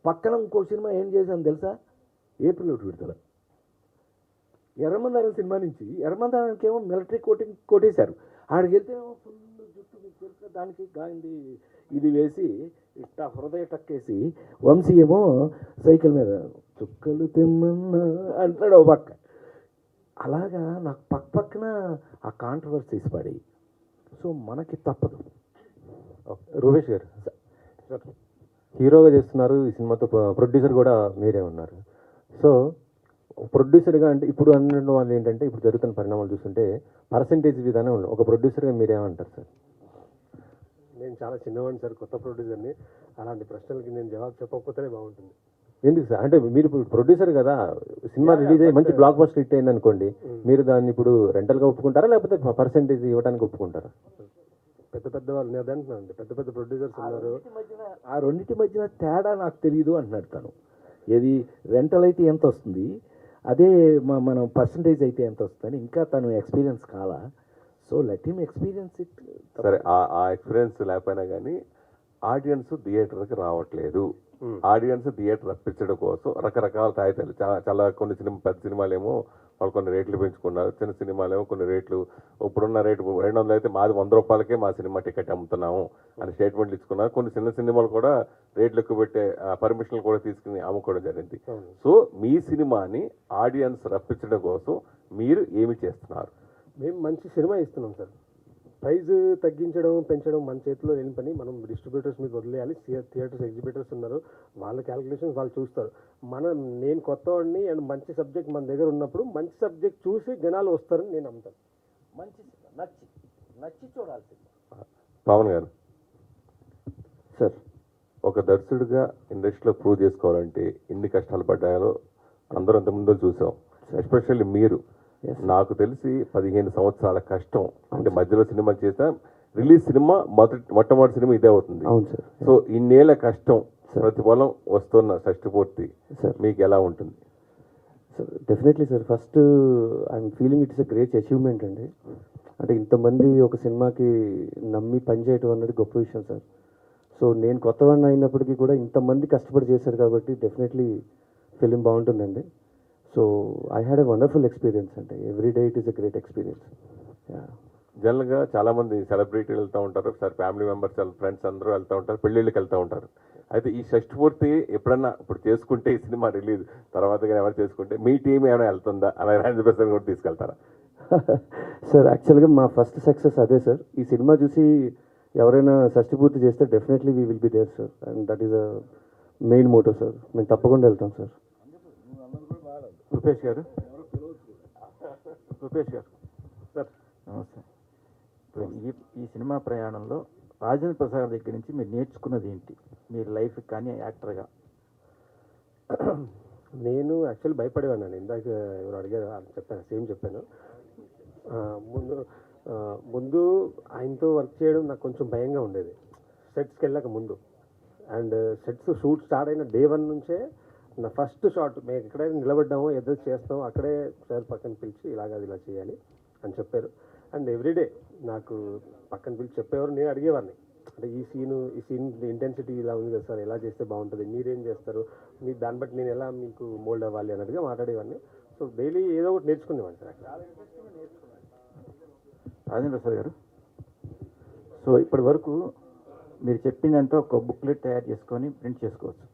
పక్కన ఇంకో సినిమా ఏం చేశాను తెలుసా? ఏప్రిల్ 1 విడుదల. ఎర్రమందారం సినిమా నుంచి ఎర్రమందారానికి ఏమో మిలిటరీ కోటింగ్ కొట్టేశారు. ఆడికి వెళ్తే ఏమో ఫుల్ జుట్టు మీకు తెలుసా, దానికి గాంధీ ఇది వేసి ఇట్ట హృదయ టక్కేసి, వంశీ ఏమో సైకిల్ మీద చుక్కలు తెమ్మన్నా అంటాడు ఓ పక్క. అలాగా నాకు పక్కన ఆ కాంట్రవర్సీస్ పడి, సో మనకి తప్పదు. రూపేష్ గారు హీరోగా చేస్తున్నారు ఈ సినిమాతో, ప్రొడ్యూసర్ కూడా మీరే ఉన్నారు. సో ప్రొడ్యూసర్గా అంటే ఇప్పుడు అన్న వాళ్ళు ఏంటంటే ఇప్పుడు జరుగుతున్న పరిణామాలు చూస్తుంటే పర్సంటేజ్ విధానం ఒక ప్రొడ్యూసర్గా మీరేమంటారు సార్? నేను చాలా చిన్నవాడిని సార్, కొత్త ప్రొడ్యూసర్ని. అలాంటి ప్రశ్నలకి నేను జవాబు చెప్పకపోతేనే బాగుంటుంది. ఎందుకు సార్? అంటే మీరు ఇప్పుడు ప్రొడ్యూసర్ కదా, సినిమా రిలీజ్ అయ్యి మంచి బ్లాక్ బస్టర్ హిట్ అయింది అనుకోండి, మీరు దాన్ని ఇప్పుడు రెంటల్గా ఒప్పుకుంటారా లేకపోతే పర్సంటేజ్ ఇవ్వడానికి ఒప్పుకుంటారా? పెద్ద వాళ్ళు నేను అంటున్నాను, పెద్ద ప్రొడ్యూసర్స్ ఉన్నారు. ఆ రెండింటి మధ్యన తేడా నాకు తెలియదు అంటున్నాడు తను. ఏది రెంటల్ అయితే ఎంత వస్తుంది, అదే మనం పర్సంటేజ్ అయితే ఎంత వస్తుందని ఇంకా తను ఎక్స్పీరియన్స్ కాలా. So let him experience it. సరే, ఆ ఎక్స్పీరియన్స్ లేకపోయినా కానీ ఆడియన్స్ థియేటర్కి రావట్లేదు. ఆడియన్స్ థియేటర్ రప్పించడం కోసం రకరకాల తాయితాలు చాలా కొన్ని పెద్ద సినిమాలేమో వాళ్ళు కొన్ని రేట్లు పెంచుకున్నారు, చిన్న సినిమాలేమో కొన్ని రేట్లు, ఇప్పుడున్న రేటు 200 అయితే మాది 100 రూపాయలకే మా సినిమా టికెట్ అమ్ముతున్నాము అని స్టేట్మెంట్లు ఇచ్చుకున్నారు. కొన్ని చిన్న సినిమాలు కూడా రేట్లు ఎక్కువ పెట్టే పర్మిషన్లు కూడా తీసుకుని అమ్ముకోవడం జరిగింది. సో మీ సినిమాని ఆడియన్స్ రప్పించడం కోసం మీరు ఏమి చేస్తున్నారు? మేము మంచి సినిమా ఇస్తున్నాం సార్. ప్రైజ్ తగ్గించడం పెంచడం మన చేతిలో లేని పని. మనం డిస్ట్రిబ్యూటర్స్ మీద వదిలేయాలి. థియేటర్స్ ఎగ్జిబిటర్స్ ఉన్నారు, వాళ్ళ క్యాలిక్యులేషన్స్ వాళ్ళు చూస్తారు. నేను కొత్తవాడిని అండ్ మంచి సబ్జెక్ట్ మన దగ్గర ఉన్నప్పుడు మంచి సబ్జెక్ట్ చూసి జనాలు వస్తారని నేను నమ్ముతాను. మంచి నచ్చి చూడాల్సింది. పవన్ గారు సార్, ఒక దర్శకుడిగా ఇండస్ట్రీలో ప్రూవ్ చేసుకోవాలంటే ఎన్ని కష్టాలు పడ్డాయో అందరూ అంతకుముందు చూసాం. ఎస్పెషల్లీ మీరు, నాకు తెలిసి 15 సంవత్సరాల కష్టం. అంటే మధ్యలో సినిమా చేసా, రిలీజ్ సినిమా మొట్టమొదటి సినిమా ఇదే అవుతుంది. అవును సార్. సో ఇన్నేళ్ల కష్టం ప్రతిఫలం వస్తున్న షష్టిపూర్తి మీకు ఎలా ఉంటుంది? Sir definitely sir, first I'm feeling it's a great achievement అండి. అంటే ఇంతమంది ఒక సినిమాకి నమ్మి పనిచేయటం అన్నది గొప్ప విషయం సార్. సో నేను కొత్తవాడిని అయినప్పటికీ కూడా ఇంతమంది కష్టపడి చేశారు కాబట్టి డెఫినెట్లీ ఫిలిం బాగుంటుందండి. So I had a wonderful experience అండి. Every day it is a great experience. జనరల్గా చాలామంది సెలబ్రిటీలు వెళ్తూ ఉంటారు, ఒకసారి ఫ్యామిలీ మెంబర్స్ ఫ్రెండ్స్ అందరూ వెళ్తూ ఉంటారు, పెళ్ళిళ్ళకి వెళ్తూ ఉంటారు. అయితే ఈ షష్టిపూర్తి ఎప్పుడన్నా ఇప్పుడు చేసుకుంటే ఈ సినిమా రిలీజ్ తర్వాత కానీ ఎవరు చేసుకుంటే మీ టీం ఏమైనా వెళ్తుందా? అలాగే 100% కూడా తీసుకెళ్తారా? సార్ యాక్చువల్గా మా ఫస్ట్ సక్సెస్ అదే సార్. ఈ సినిమా చూసి ఎవరైనా షష్టిపూర్తి చేస్తే definitely we will be there sir, and that is a main motto sir. మేము తప్పకుండా వెళ్తాం సార్. రూపేష్ గారు సార్ నమస్తే. ఈ సినిమా ప్రయాణంలో రాజేంద్ర ప్రసాద్ దగ్గర నుంచి మీరు నేర్చుకున్నది ఏంటి మీరు లైఫ్ కానీ యాక్టర్గా? నేను యాక్చువల్లీ భయపడేవాడిని. ఇందాక ఎవరు అడిగారు చెప్పాను, సేమ్ చెప్పాను. ముందు ఆయనతో వర్క్ చేయడం నాకు కొంచెం భయంగా ఉండేది, సెట్స్కి వెళ్ళాక ముందు. అండ్ సెట్స్ షూట్ స్టార్ట్ అయిన డే 1 నుంచే నా ఫస్ట్ షాట్ మేము ఎక్కడైనా నిలబడ్డామో ఎదురు చేస్తామో అక్కడే సార్ పక్కన పిలిచి ఇలా చేయాలి అని చెప్పారు. అండ్ ఎవ్రీడే నాకు పక్కన పిలిచి చెప్పేవారు, నేను అడిగేవాడిని. అంటే ఈ సీన్ ఇంటెన్సిటీ ఇలా ఉంది కదా సార్, ఎలా చేస్తే బాగుంటుంది, మీరేం చేస్తారు, మీరు దాన్ని బట్టి నేను ఎలా మీకు మోల్డ్ అవ్వాలి అన్నట్టుగా మాట్లాడేవాడిని. సో డైలీ ఏదో ఒకటి నేర్చుకునేవాడిని సార్. రాజేంద్ర ప్రసాద్ గారు, సో ఇప్పటి వరకు మీరు చెప్పిందంతా ఒక బుక్లెట్ తయారు చేసుకొని ప్రింట్ చేసుకోవచ్చు.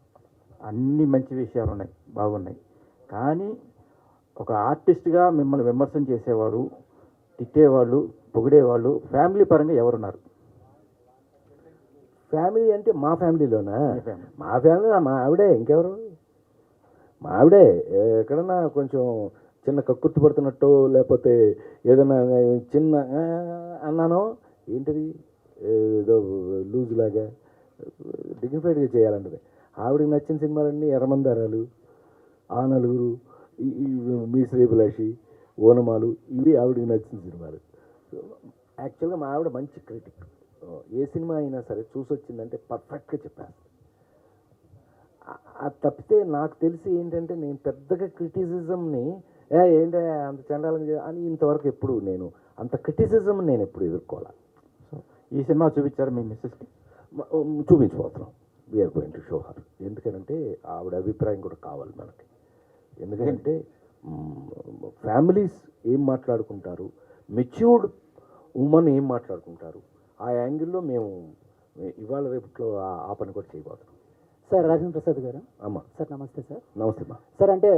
అన్ని మంచి విషయాలు ఉన్నాయి, బాగున్నాయి. కానీ ఒక ఆర్టిస్ట్గా మిమ్మల్ని విమర్శన చేసేవాడు, తిట్టేవాళ్ళు, పొగిడేవాళ్ళు ఫ్యామిలీ పరంగా ఎవరున్నారు? ఫ్యామిలీ అంటే మా ఫ్యామిలీలోనా? మా ఫ్యామిలీ మా ఆవిడే, ఇంకెవరు? మా ఆవిడే. ఎక్కడన్నా కొంచెం చిన్న కక్కుర్తి పడుతున్నట్టు లేకపోతే ఏదైనా చిన్న అన్నానో ఏంటిది ఏదో లూజ్ లాగా డిగ్నిఫైడ్గా చేయాలంటది. ఆవిడకి నచ్చిన సినిమాలన్నీ ఎర్రమందారాలు, ఆ నలుగురు, మీ శ్రీభిలాషి, ఓనమాలు, ఇవి ఆవిడకి నచ్చిన సినిమాలు. యాక్చువల్గా మా ఆవిడ మంచి క్రిటిక్. ఏ సినిమా అయినా సరే చూసి వచ్చిందంటే పర్ఫెక్ట్గా చెప్పాను. అది తప్పితే నాకు తెలిసి ఏంటంటే నేను పెద్దగా క్రిటిసిజంని ఏంటి అంత చండాలం అని ఇంతవరకు ఎప్పుడు నేను అంత క్రిటిసిజం నేను ఎప్పుడు ఎదుర్కోవాలి. ఈ సినిమా చూపించారు మీ మిస్సెస్కి? చూపించబోతున్నాం. We are going to show her. ఎందుకంటే ఆవిడ అభిప్రాయం కూడా కావాలి మనకి. ఎందుకంటే ఫ్యామిలీస్ ఏం మాట్లాడుకుంటారు, మెచ్యూర్డ్ ఉమెన్ ఏం మాట్లాడుకుంటారు, ఆ యాంగిల్లో మేము ఇవాళ రేపట్లో ఆ పని కూడా చేయబోతున్నాం. సార్ రాజేంద్ర ప్రసాద్ గారు. అమ్మా సార్ నమస్తే సార్. నమస్తే అమ్మా. సార్ అంటే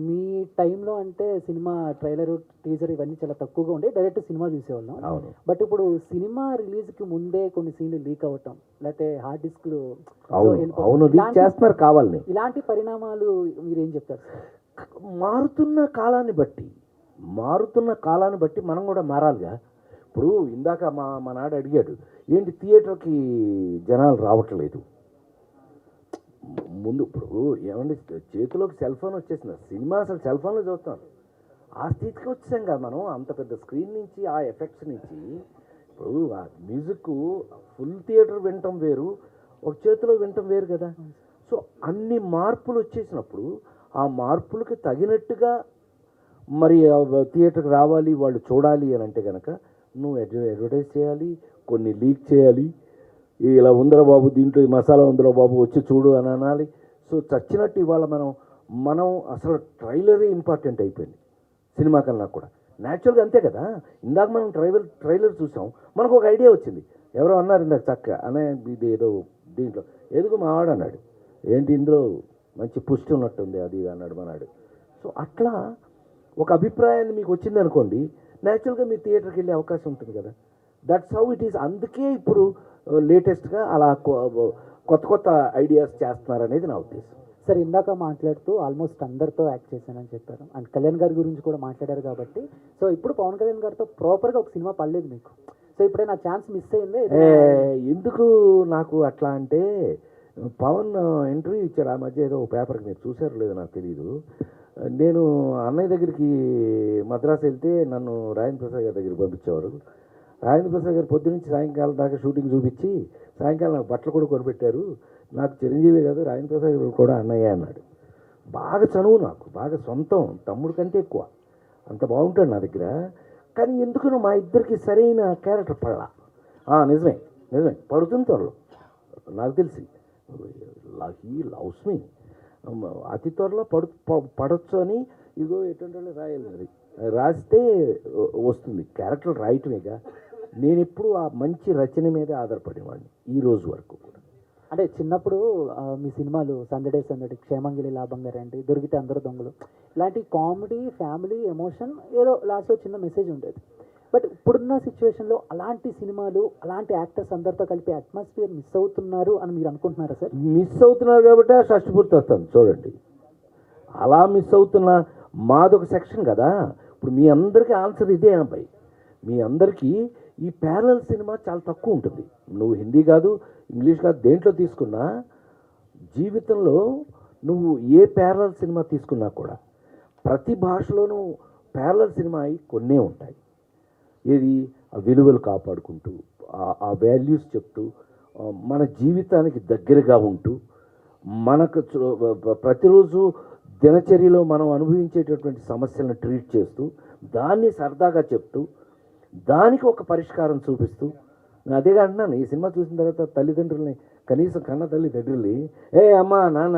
మీ టైంలో అంటే సినిమా ట్రైలర్ టీజర్ ఇవన్నీ చాలా తక్కువగా ఉండే, డైరెక్ట్ సినిమా చూసేవాళ్ళం. అవును. బట్ ఇప్పుడు సినిమా రిలీజ్కి ముందే కొన్ని సీన్లు లీక్ అవ్వటం, లేకపోతే హార్డ్ డిస్క్లు అవును లీక్ చేస్తున్నారు కావాలని. ఇలాంటి పరిణామాలు మీరేం చెప్తారు సార్? మారుతున్న కాలాన్ని బట్టి మనం కూడా మారాలిగా. ఇప్పుడు ఇందాక మా నాడు అడిగాడు, ఏంటి థియేటర్కి జనాలు రావట్లేదు. ముందు ఇప్పుడు ఏమండి చేతిలోకి సెల్ ఫోన్ వచ్చేసింది, సినిమా అసలు సెల్ ఫోన్లో చూస్తాం. ఆ స్థితికి వచ్చాం కదా మనం. అంత పెద్ద స్క్రీన్ నుంచి ఆ ఎఫెక్ట్స్ నుంచి ఇప్పుడు ఆ మ్యూజిక్ ఫుల్ థియేటర్ వినటం వేరు, ఒక చేతిలో వినటం వేరు కదా. సో అన్ని మార్పులు వచ్చేసినప్పుడు ఆ మార్పులకి తగినట్టుగా మరి థియేటర్కి రావాలి, వాళ్ళు చూడాలి అని అంటే కనుక నువ్వు అడ్వర్టైజ్ చేయాలి, కొన్ని లీక్ చేయాలి. ఇలా ఉందరా బాబు, దీంట్లో ఈ మసాలా ఉందరా బాబు, వచ్చి చూడు అని అనాలి. సో చచ్చినట్టు ఇవాళ మనం అసలు ట్రైలరే ఇంపార్టెంట్ అయిపోయింది సినిమా కన్నా కూడా. న్యాచురల్గా అంతే కదా. ఇందాక మనం ట్రైలర్ చూసాం, మనకు ఒక ఐడియా వచ్చింది. ఎవరో అన్నారు ఇందాక చక్క అనే ఇది ఏదో దీంట్లో ఎదుగు మావాడు అన్నాడు, ఏంటి ఇందులో మంచి పుష్టి ఉన్నట్టుంది అది ఇది అన్నాడు మనాడు. సో అట్లా ఒక అభిప్రాయాన్ని మీకు వచ్చింది అనుకోండి, న్యాచురల్గా మీ థియేటర్కి వెళ్ళే అవకాశం ఉంటుంది కదా. That's how it is. అందుకే ఇప్పుడు లేటెస్ట్గా అలా కొత్త ఐడియాస్ చేస్తున్నారనేది నా ఉద్దేశం. సార్ ఇందాక మాట్లాడుతూ ఆల్మోస్ట్ అందరితో యాక్ట్ చేశానని చెప్పారు, అండ్ కళ్యాణ్ గారి గురించి కూడా మాట్లాడారు కాబట్టి. సో ఇప్పుడు పవన్ కళ్యాణ్ గారితో ప్రాపర్గా ఒక సినిమా పడలేదు మీకు. సో ఇప్పుడే నా ఛాన్స్ మిస్ అయింది. ఎందుకు నాకు అట్లా అంటే, పవన్ ఇంటర్వ్యూ ఇచ్చాడు ఆ మధ్య ఏదో పేపర్కి, మీరు చూసారో లేదో నాకు తెలియదు. నేను అన్నయ్య దగ్గరికి మద్రాసు వెళ్తే నన్ను రాజేంద్ర ప్రసాద్ గారి దగ్గరికి పంపించేవారు. రాజేంద్ర ప్రసాద్ గారు పొద్దునుంచి సాయంకాలం దాకా షూటింగ్ చూపించి సాయంకాలం నాకు బట్టలు కూడా కొనిపెట్టారు. నాకు చిరంజీవి కాదు రాజేంద్ర ప్రసాద్ గారు కూడా అన్నయ్య అన్నాడు. బాగా చనువు, నాకు బాగా సొంతం, తమ్ముడు కంటే ఎక్కువ, అంత బాగుంటాడు నా దగ్గర. కానీ ఎందుకనో మా ఇద్దరికి సరైన క్యారెక్టర్ పడలా. నిజమే పడుతుంది త్వరలో నాకు తెలిసి. హీ లవ్స్ మీ, అతి త్వరలో పడొచ్చు అని ఇదో ఎటువంటి రాయాలి, మరి రాస్తే వస్తుంది. క్యారెక్టర్ రాయటమేగా. నేను ఎప్పుడు ఆ మంచి రచన మీదే ఆధారపడేవాడిని ఈ రోజు వరకు కూడా. అంటే చిన్నప్పుడు మీ సినిమాలు సందడే, క్షేమంగిలి, లాభంగా రండి, దొరికితే అందరూ దొంగలు, ఇలాంటి కామెడీ, ఫ్యామిలీ, ఎమోషన్, ఏదో లాస్ట్లో చిన్న మెసేజ్ ఉండేది. బట్ ఇప్పుడున్న సిచ్యువేషన్లో అలాంటి సినిమాలు, అలాంటి యాక్టర్స్ అందరితో కలిపి అట్మాస్ఫియర్ మిస్ అవుతున్నారు అని మీరు అనుకుంటున్నారా సార్? మిస్ అవుతున్నారు కాబట్టి ఆ షష్టిపూర్తి వస్తుంది చూడండి. అలా మిస్ అవుతున్న మాదొక సెక్షన్ కదా. ఇప్పుడు మీ అందరికీ ఆన్సర్ ఇదే అబ్బాయి. మీ అందరికీ ఈ ప్యారలల్ సినిమా చాలా తక్కువ ఉంటుంది. నువ్వు హిందీ కాదు, ఇంగ్లీష్ కాదు, దేంట్లో తీసుకున్నా జీవితంలో నువ్వు ఏ ప్యారలల్ సినిమా తీసుకున్నా కూడా ప్రతి భాషలోనూ ప్యారలల్ సినిమా అయి కొన్నే ఉంటాయి. ఏది ఆ విలువలు కాపాడుకుంటూ, ఆ వాల్యూస్ చెప్తూ, మన జీవితానికి దగ్గరగా ఉంటూ, మనకు ప్రతిరోజు దినచర్యలో మనం అనుభవించేటటువంటి సమస్యలను ట్రీట్ చేస్తూ, దాన్ని సరదాగా చెప్తూ, దానికి ఒక పరిష్కారం చూపిస్తూ. అదేగా అంటున్నాను, ఈ సినిమా చూసిన తర్వాత తల్లిదండ్రుల్ని, కనీసం కన్న తల్లిదండ్రుల్ని అమ్మా నాన్న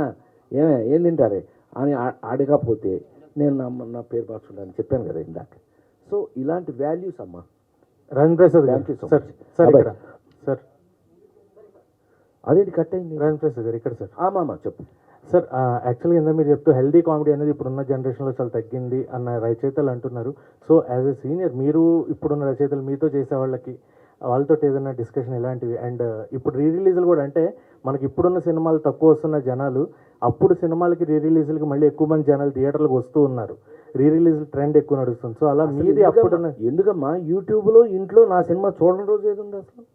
ఏం తింటారే అని అడగకపోతే నేను నా పేరు మార్చుకుంటానని చెప్పాను కదా ఇందాక. సో ఇలాంటి వాల్యూస్ అమ్మా. Rajendra Prasad thank you so sir. Much. Sir ఇక్కడ సార్, అదేంటి కట్ అయింది? రాజేంద్ర ప్రసాద్ గారు ఇక్కడ సార్. ఆమా చెప్పు సార్. యాక్చువల్గా ఏందో మీరు చెప్తూ హెల్దీ కామెడీ అనేది ఇప్పుడున్న జనరేషన్లో చాలా తగ్గింది అన్న రచయితలు అంటున్నారు. సో యాజ్ ఎ సీనియర్ మీరు ఇప్పుడున్న రచయితలు మీతో చేసే వాళ్ళకి వాళ్ళతో ఏదైనా డిస్కషన్ ఇలాంటివి, అండ్ ఇప్పుడు రీ రిలీజులు కూడా, అంటే మనకి ఇప్పుడున్న సినిమాలు తక్కువ వస్తున్న జనాలు అప్పుడు సినిమాలకి రీ రిలీజులకి మళ్ళీ ఎక్కువ మంది జనాలు థియేటర్లకు వస్తూ ఉన్నారు. రీ రిలీజ్ ట్రెండ్ ఎక్కువ నడుస్తుంది. సో అలా మీది అప్పుడున్న ఎందుకమ్మా యూట్యూబ్లో ఇంట్లో నా సినిమా చూడని రోజు ఏది ఉంది? అసలు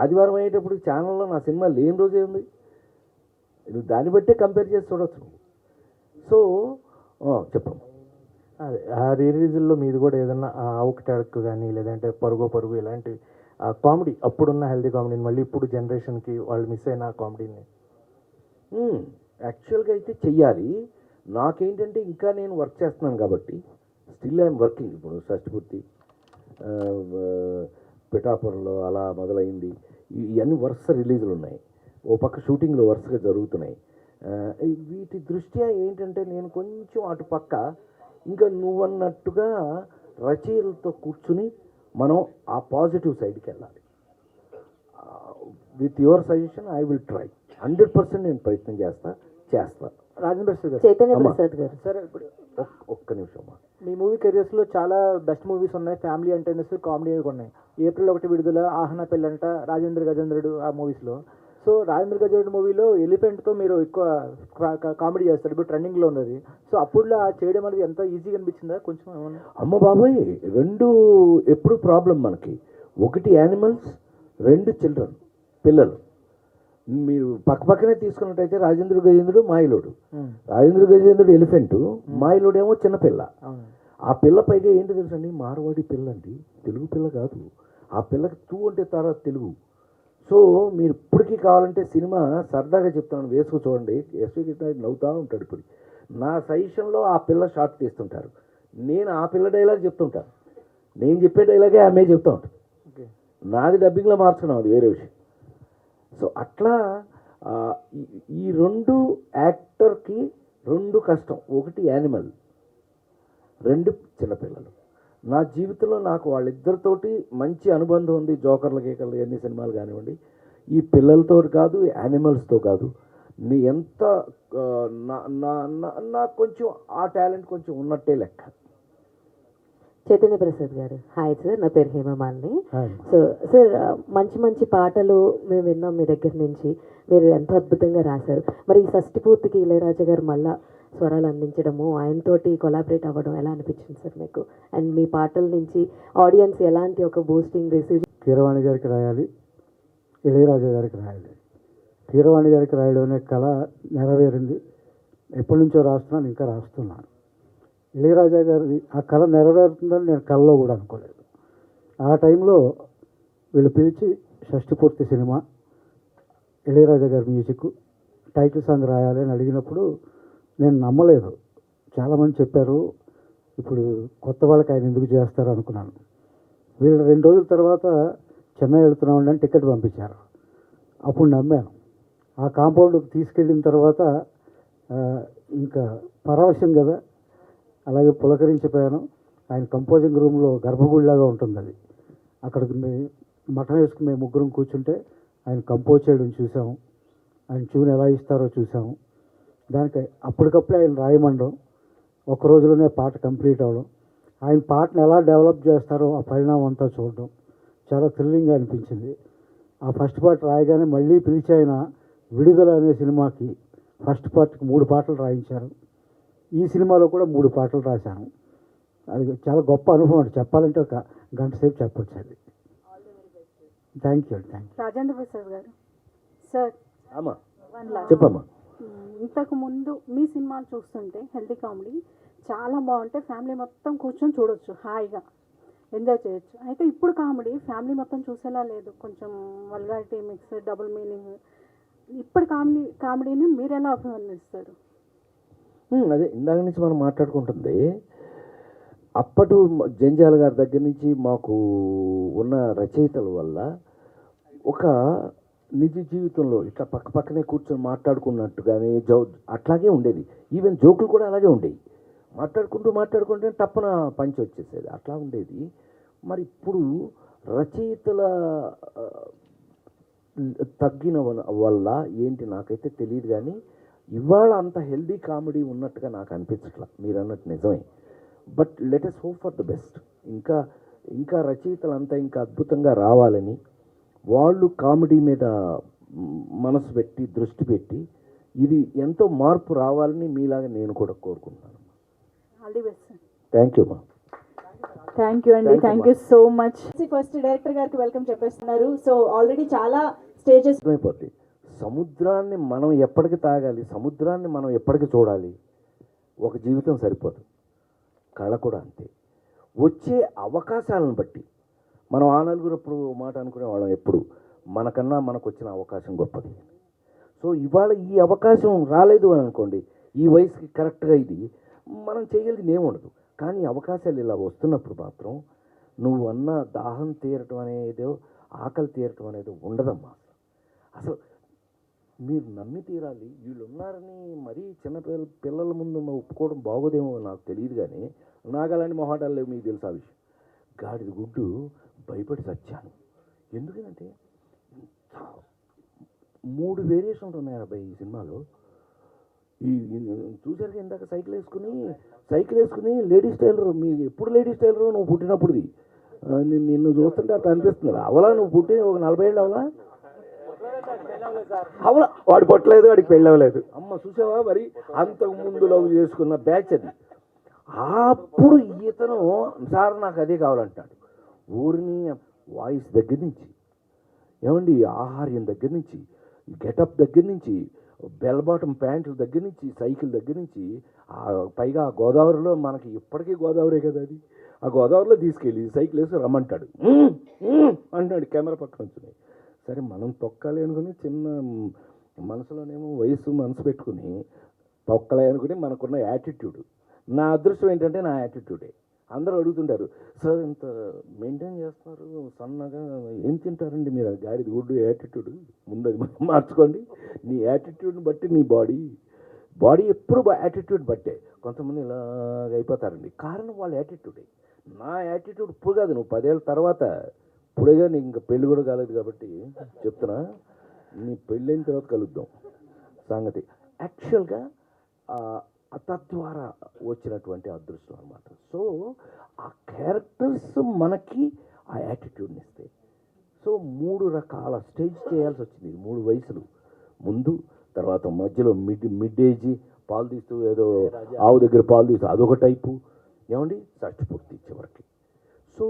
ఆదివారం అయ్యేటప్పుడు ఛానల్లో నా సినిమా లేని రోజు ఏముంది? నువ్వు దాన్ని బట్టే కంపేర్ చేసి చూడవచ్చు. సో చెప్పు. అదే ఆ రీ రిలీజుల్లో మీది కూడా ఏదన్నా ఒకటి అడక్కు కానీ, లేదంటే పరుగు ఇలాంటి కామెడీ, అప్పుడున్న హెల్దీ కామెడీని మళ్ళీ ఇప్పుడు జనరేషన్కి వాళ్ళు మిస్ అయిన కామెడీని యాక్చువల్గా అయితే చెయ్యాలి. నాకేంటంటే ఇంకా నేను వర్క్ చేస్తున్నాను కాబట్టి స్టిల్ ఐఎమ్ వర్కింగ్. ఇప్పుడు షష్టిపూర్తి, పిఠాపురంలో అలా మొదలైంది, ఇవన్నీ వరుస రిలీజులు ఉన్నాయి, ఓ పక్క షూటింగ్లు వరుసగా జరుగుతున్నాయి. వీటి దృష్ట్యా ఏంటంటే నేను కొంచెం అటు పక్క ఇంకా నువ్వన్నట్టుగా రచయితలతో కూర్చుని మనం ఆ పాజిటివ్ సైడ్కి వెళ్ళాలి. With your suggestion I will try 100% నేను ప్రయత్నం చేస్తా. రాజేంద్ర ప్రసాద్ గారు, చైతన్య అమ్మా. ప్రసాద్ గారు, సరే ఇప్పుడు ఒక్క నిమిషం అమ్మా. మీ మూవీ కెరియర్స్లో చాలా బెస్ట్ మూవీస్ ఉన్నాయి, ఫ్యామిలీ ఎంటర్టైనర్స్, కామెడీ ఉన్నాయి. ఏప్రిల్ 1 విడుదల, ఆహనా పెళ్ళంట, రాజేంద్ర గజేంద్రుడు ఆ మూవీస్లో. సో రాజేంద్ర గజేంద్రుడు మూవీలో ఎలిఫెంట్తో మీరు ఎక్కువ కామెడీ చేస్తారు, ఇప్పుడు ట్రెండింగ్లో ఉన్నది. సో అప్పుడులో చేయడం అనేది ఎంత ఈజీగా అనిపించిందా కొంచెం ఏమన్నా? అమ్మ బాబాయ్, రెండు ఎప్పుడు ప్రాబ్లం మనకి. ఒకటి యానిమల్స్, రెండు చిల్డ్రన్, పిల్లలు. మీరు పక్కనే తీసుకున్నట్టయితే రాజేంద్ర గజేంద్రుడు మాయలోడు, రాజేంద్ర గజేంద్రుడు ఎలిఫెంట్, మాయలోడు ఏమో చిన్నపిల్ల. ఆ పిల్ల పైగా ఏంటి తెలుసండి, మార్వాడి పిల్ల అండి, తెలుగు పిల్ల కాదు. ఆ పిల్లకి తూ అంటే తర్వాత తెలుగు. సో మీరు ఇప్పటికీ కావాలంటే సినిమా సరదాగా చెప్తాను, వేసుకు చూడండి, ఎస్వి కృష్ణ నవ్వుతూ ఉంటాడు. ఇప్పుడు నా సజెషన్లో ఆ పిల్ల షార్ట్ తీస్తుంటారు, నేను ఆ పిల్ల డైలాగ్ చెప్తుంటాను, నేను చెప్పే డైలాగే ఆమె చెప్తూ ఉంటాను. నాది డబ్బింగ్లో మార్చుకున్నాం, అది వేరే విషయం. సో అట్లా ఈ రెండు యాక్టర్కి రెండు కష్టం. ఒకటి యానిమల్, రెండు చిన్నపిల్లలు. నా జీవితంలో నాకు వాళ్ళిద్దరితోటి మంచి అనుబంధం ఉంది. జోకర్ల గీకర్లు ఎన్ని సినిమాలు కానివ్వండి, ఈ పిల్లలతో కాదు, యానిమల్స్తో కాదు. నీ ఎంత నాకు కొంచెం ఆ టాలెంట్ కొంచెం ఉన్నట్టే లెక్క. చైతన్య ప్రసాద్ గారు, హాయ్ సార్, నా పేరు హేమమాలిని. సో సార్, మంచి మంచి పాటలు మేము విన్నాం మీ దగ్గర నుంచి, మీరు ఎంతో అద్భుతంగా రాశారు. మరి ఈ షష్టిపూర్తికి ఇళయరాజా గారు మళ్ళా స్వరాలు అందించడము, ఆయనతోటి కొలాబరేట్ అవ్వడం ఎలా అనిపించింది సార్ మీకు? అండ్ మీ పాటల నుంచి ఆడియన్స్ ఎలాంటి ఒక బూస్టింగ్ రిసీవ్? కీరవాణి గారికి రాయాలి, ఇళయరాజా గారికి రాయాలి. కీరవాణి గారికి రాయడం అనే కళ నెరవేరింది. ఎప్పటి నుంచో రాస్తున్నాను, ఇంకా రాస్తున్నాను. ఇళయరాజా గారిది ఆ కళ నెరవేరుతుందని నేను కళలో కూడా అనుకోలేదు. ఆ టైంలో వీళ్ళు పిలిచి షష్టిపూర్తి సినిమా, ఇళయరాజా గారి మ్యూజిక్, టైటిల్ సాంగ్ రాయాలి అని అడిగినప్పుడు నేను నమ్మలేదు. చాలామంది చెప్పారు, ఇప్పుడు కొత్త వాళ్ళకి ఆయన ఎందుకు చేస్తారు అనుకున్నాను. వీళ్ళు 2 రోజుల తర్వాత చెన్నై వెళుతున్నామండి అని టికెట్ పంపించారు. అప్పుడు నమ్మాను. ఆ కాంపౌండ్కి తీసుకెళ్ళిన తర్వాత ఇంకా పరవశం కదా, అలాగే పులకరించిపోయాను. ఆయన కంపోజింగ్ రూమ్లో గర్భగుడిలాగా ఉంటుంది అది. అక్కడికి మఠం వేసుకుని మేము ముగ్గురం కూర్చుంటే ఆయన కంపోజ్ చేయడం చూసాము, ఆయన ట్యూన్ ఎలా ఇస్తారో చూసాము. దానికి అప్పటికప్పుడే ఆయన రాయమండం, ఒక రోజులోనే పాట కంప్లీట్ అవ్వడం, ఆయన పాటను ఎలా డెవలప్ చేస్తారో ఆ పరిణామం అంతా చూడడం చాలా థ్రిల్లింగ్గా అనిపించింది. ఆ ఫస్ట్ పార్ట్ రాయగానే మళ్ళీ పిలిచి ఆయన విడుదల అనే సినిమాకి ఫస్ట్ పార్ట్కి 3 పాటలు రాయించారు. ఈ సినిమాలో కూడా 3 పాటలు రాశాను. అది చాలా గొప్ప అనుభవం అండి, చెప్పాలంటే ఒక గంట సేపు చెప్పొచ్చు అది. Thank you. Rajendra Prasad garu sir, అమ్మా చెప్పమ్మా. ఇంతకు ముందు మీ సినిమాలు చూస్తుంటే హెల్తీ కామెడీ చాలా బాగుంటాయి, ఫ్యామిలీ మొత్తం కూర్చొని చూడొచ్చు, హాయిగా ఎంజాయ్ చేయొచ్చు. అయితే ఇప్పుడు కామెడీ ఫ్యామిలీ మొత్తం చూసేలా లేదు, కొంచెం వల్గారిటీ మిక్స్, డబుల్ మీనింగ్. ఇప్పుడు కామెడీని మీరు ఎలా అభివర్ణిస్తారు? అదే ఇందాక నుంచి మనం మాట్లాడుకుంటుంది. అప్పటి జంజాల గారి దగ్గర నుంచి మాకు ఉన్న రచయితల వల్ల ఒక నిజ జీవితంలో ఇట్లా పక్కనే కూర్చొని మాట్లాడుకున్నట్టుగానే అట్లాగే ఉండేది. ఈవెన్ జోకులు కూడా అలాగే ఉండేవి. మాట్లాడుకుంటే టప్పన పంచి వచ్చేసేది, అట్లా ఉండేది. మరి ఇప్పుడు రచయితల తగ్గిన వల్ల ఏంటి నాకైతే తెలియదు, కానీ ఇవాళ అంత హెల్దీ కామెడీ ఉన్నట్టుగా నాకు అనిపించట్లా. మీరు అన్నట్టు నిజమే, but let us hope for the best. ఇంకా రచయితలు అంతా ఇంకా అద్భుతంగా రావాలని, వాళ్ళు కామెడీ మీద మనసు పెట్టి దృష్టి పెట్టి ఇది ఎంతో మార్పు రావాలని మీలాగా నేను కూడా కోరుకుంటున్నాను. All the best. Thank you మా. థ్యాంక్ యూ అండి, thank you so much. First director గారికి వెల్కమ్ చెప్పేస్తున్నారు. సో ఆల్రెడీ చాలా స్టేజెస్ అయిపోద్ది. సముద్రాన్ని మనం ఎప్పటికి తాగాలి, సముద్రాన్ని మనం ఎప్పటికి చూడాలి, ఒక జీవితం సరిపోదు. కళ కూడా అంతే. వచ్చే అవకాశాలను బట్టి మనం ఆ నలుగురు ఎప్పుడు మాట అనుకునే వాళ్ళం, ఎప్పుడు మనకన్నా మనకు వచ్చిన అవకాశం గొప్పది. సో ఇవాళ ఈ అవకాశం రాలేదు అని అనుకోండి, ఈ వయసుకి కరెక్ట్గా ఇది మనం చేయగలిగింది ఏముండదు. కానీ అవకాశాలు ఇలా వస్తున్నప్పుడు మాత్రం నువ్వు అన్న దాహం తీరటం అనేదో ఆకలి తీరటం అనేది ఉండదమ్మా. అసలు మీరు నమ్మి తీరాలి. వీళ్ళు ఉన్నారని మరీ చిన్న పిల్లల ముందు ఒప్పుకోవడం బాగోదేమో నాకు తెలియదు, కానీ నాకు అలాంటి మొహాటాలు లేవు. మీకు తెలుసు ఆ విషయం. గాడిద గుడ్డు భయపడి చచ్చాను. ఎందుకంటే 3 వేరియేషన్లు ఉన్నాయి అబ్బాయి ఈ సినిమాలో. చూసారు ఇందాక సైకిల్ వేసుకుని లేడీస్ టైలర్. మీరు ఎప్పుడు లేడీస్ టైలర్? నువ్వు పుట్టినప్పుడుది. నిన్ను చూస్తుంటే అట్లా అనిపిస్తుంది. అవలా నువ్వు పుట్టి ఒక 40 ఏళ్ళు అవలా? అవలా వాడు పుట్టలేదు, వాడికి పెళ్ళవలేదు. అమ్మ చూసావా? మరి అంతకు ముందు లవ్ చేసుకున్న బ్యాచ్ అది. అప్పుడు ఇతను సార్ నాకు అదే కావాలంటాడు. ఊరిని వాయిస్ దగ్గర నుంచి, ఏమండి ఆహార్యం దగ్గర నుంచి, గెటప్ దగ్గర నుంచి, బెల్ బాటమ్ ప్యాంట్ల దగ్గర నుంచి, సైకిల్ దగ్గర నుంచి, పైగా గోదావరిలో మనకి ఇప్పటికీ గోదావరే కదా అది. ఆ గోదావరిలో తీసుకెళ్ళి సైకిల్ వేసి రమ్మంటాడు. అంటాడు కెమెరా పక్కన వచ్చి. సరే మనం తొక్కాలి అనుకుని చిన్న మనసులోనేమో మనసు పెట్టుకుని తొక్కలే అనుకుని మనకున్న యాటిట్యూడ్. నా అదృష్టం ఏంటంటే నా యాటిట్యూడే. అందరూ అడుగుతుంటారు, సార్ ఇంత మెయింటైన్ చేస్తున్నారు సన్నగా, ఏం తింటారండి మీరు? గాడిద గుడ్డు యాటిట్యూడ్. ముందు అది మార్చుకోండి. నీ యాటిట్యూడ్ని బట్టి నీ బాడీ ఎప్పుడు యాటిట్యూడ్ బట్టే. కొంతమంది ఇలాగ అయిపోతారండి. కారణం వాళ్ళ యాటిట్యూడే. నా యాటిట్యూడ్ ఇప్పుడు కాదు, నువ్వు 10 ఏళ్ళ తర్వాత. ఇప్పుడేగా నీకు ఇంకా పెళ్ళి కూడా కాలేదు కాబట్టి చెప్తున్నా, నీ పెళ్ళైన తర్వాత కలుద్దాం సంగతి. యాక్చువల్గా తద్వారా వచ్చినటువంటి అదృష్టం అనమాట. సో ఆ క్యారెక్టర్స్ మనకి ఆ యాటిట్యూడ్ని ఇస్తాయి. సో 3 రకాల స్టేజ్ చేయాల్సి వచ్చింది. 3 వయసులు, ముందు, తర్వాత మధ్యలో మిడ్ ఏజ్, పాలు తీస్తూ ఏదో ఆవు దగ్గర పాలు తీస్తూ అదొక టైపు, ఏమండి చచ్చిపోతుంది చివరికి. సో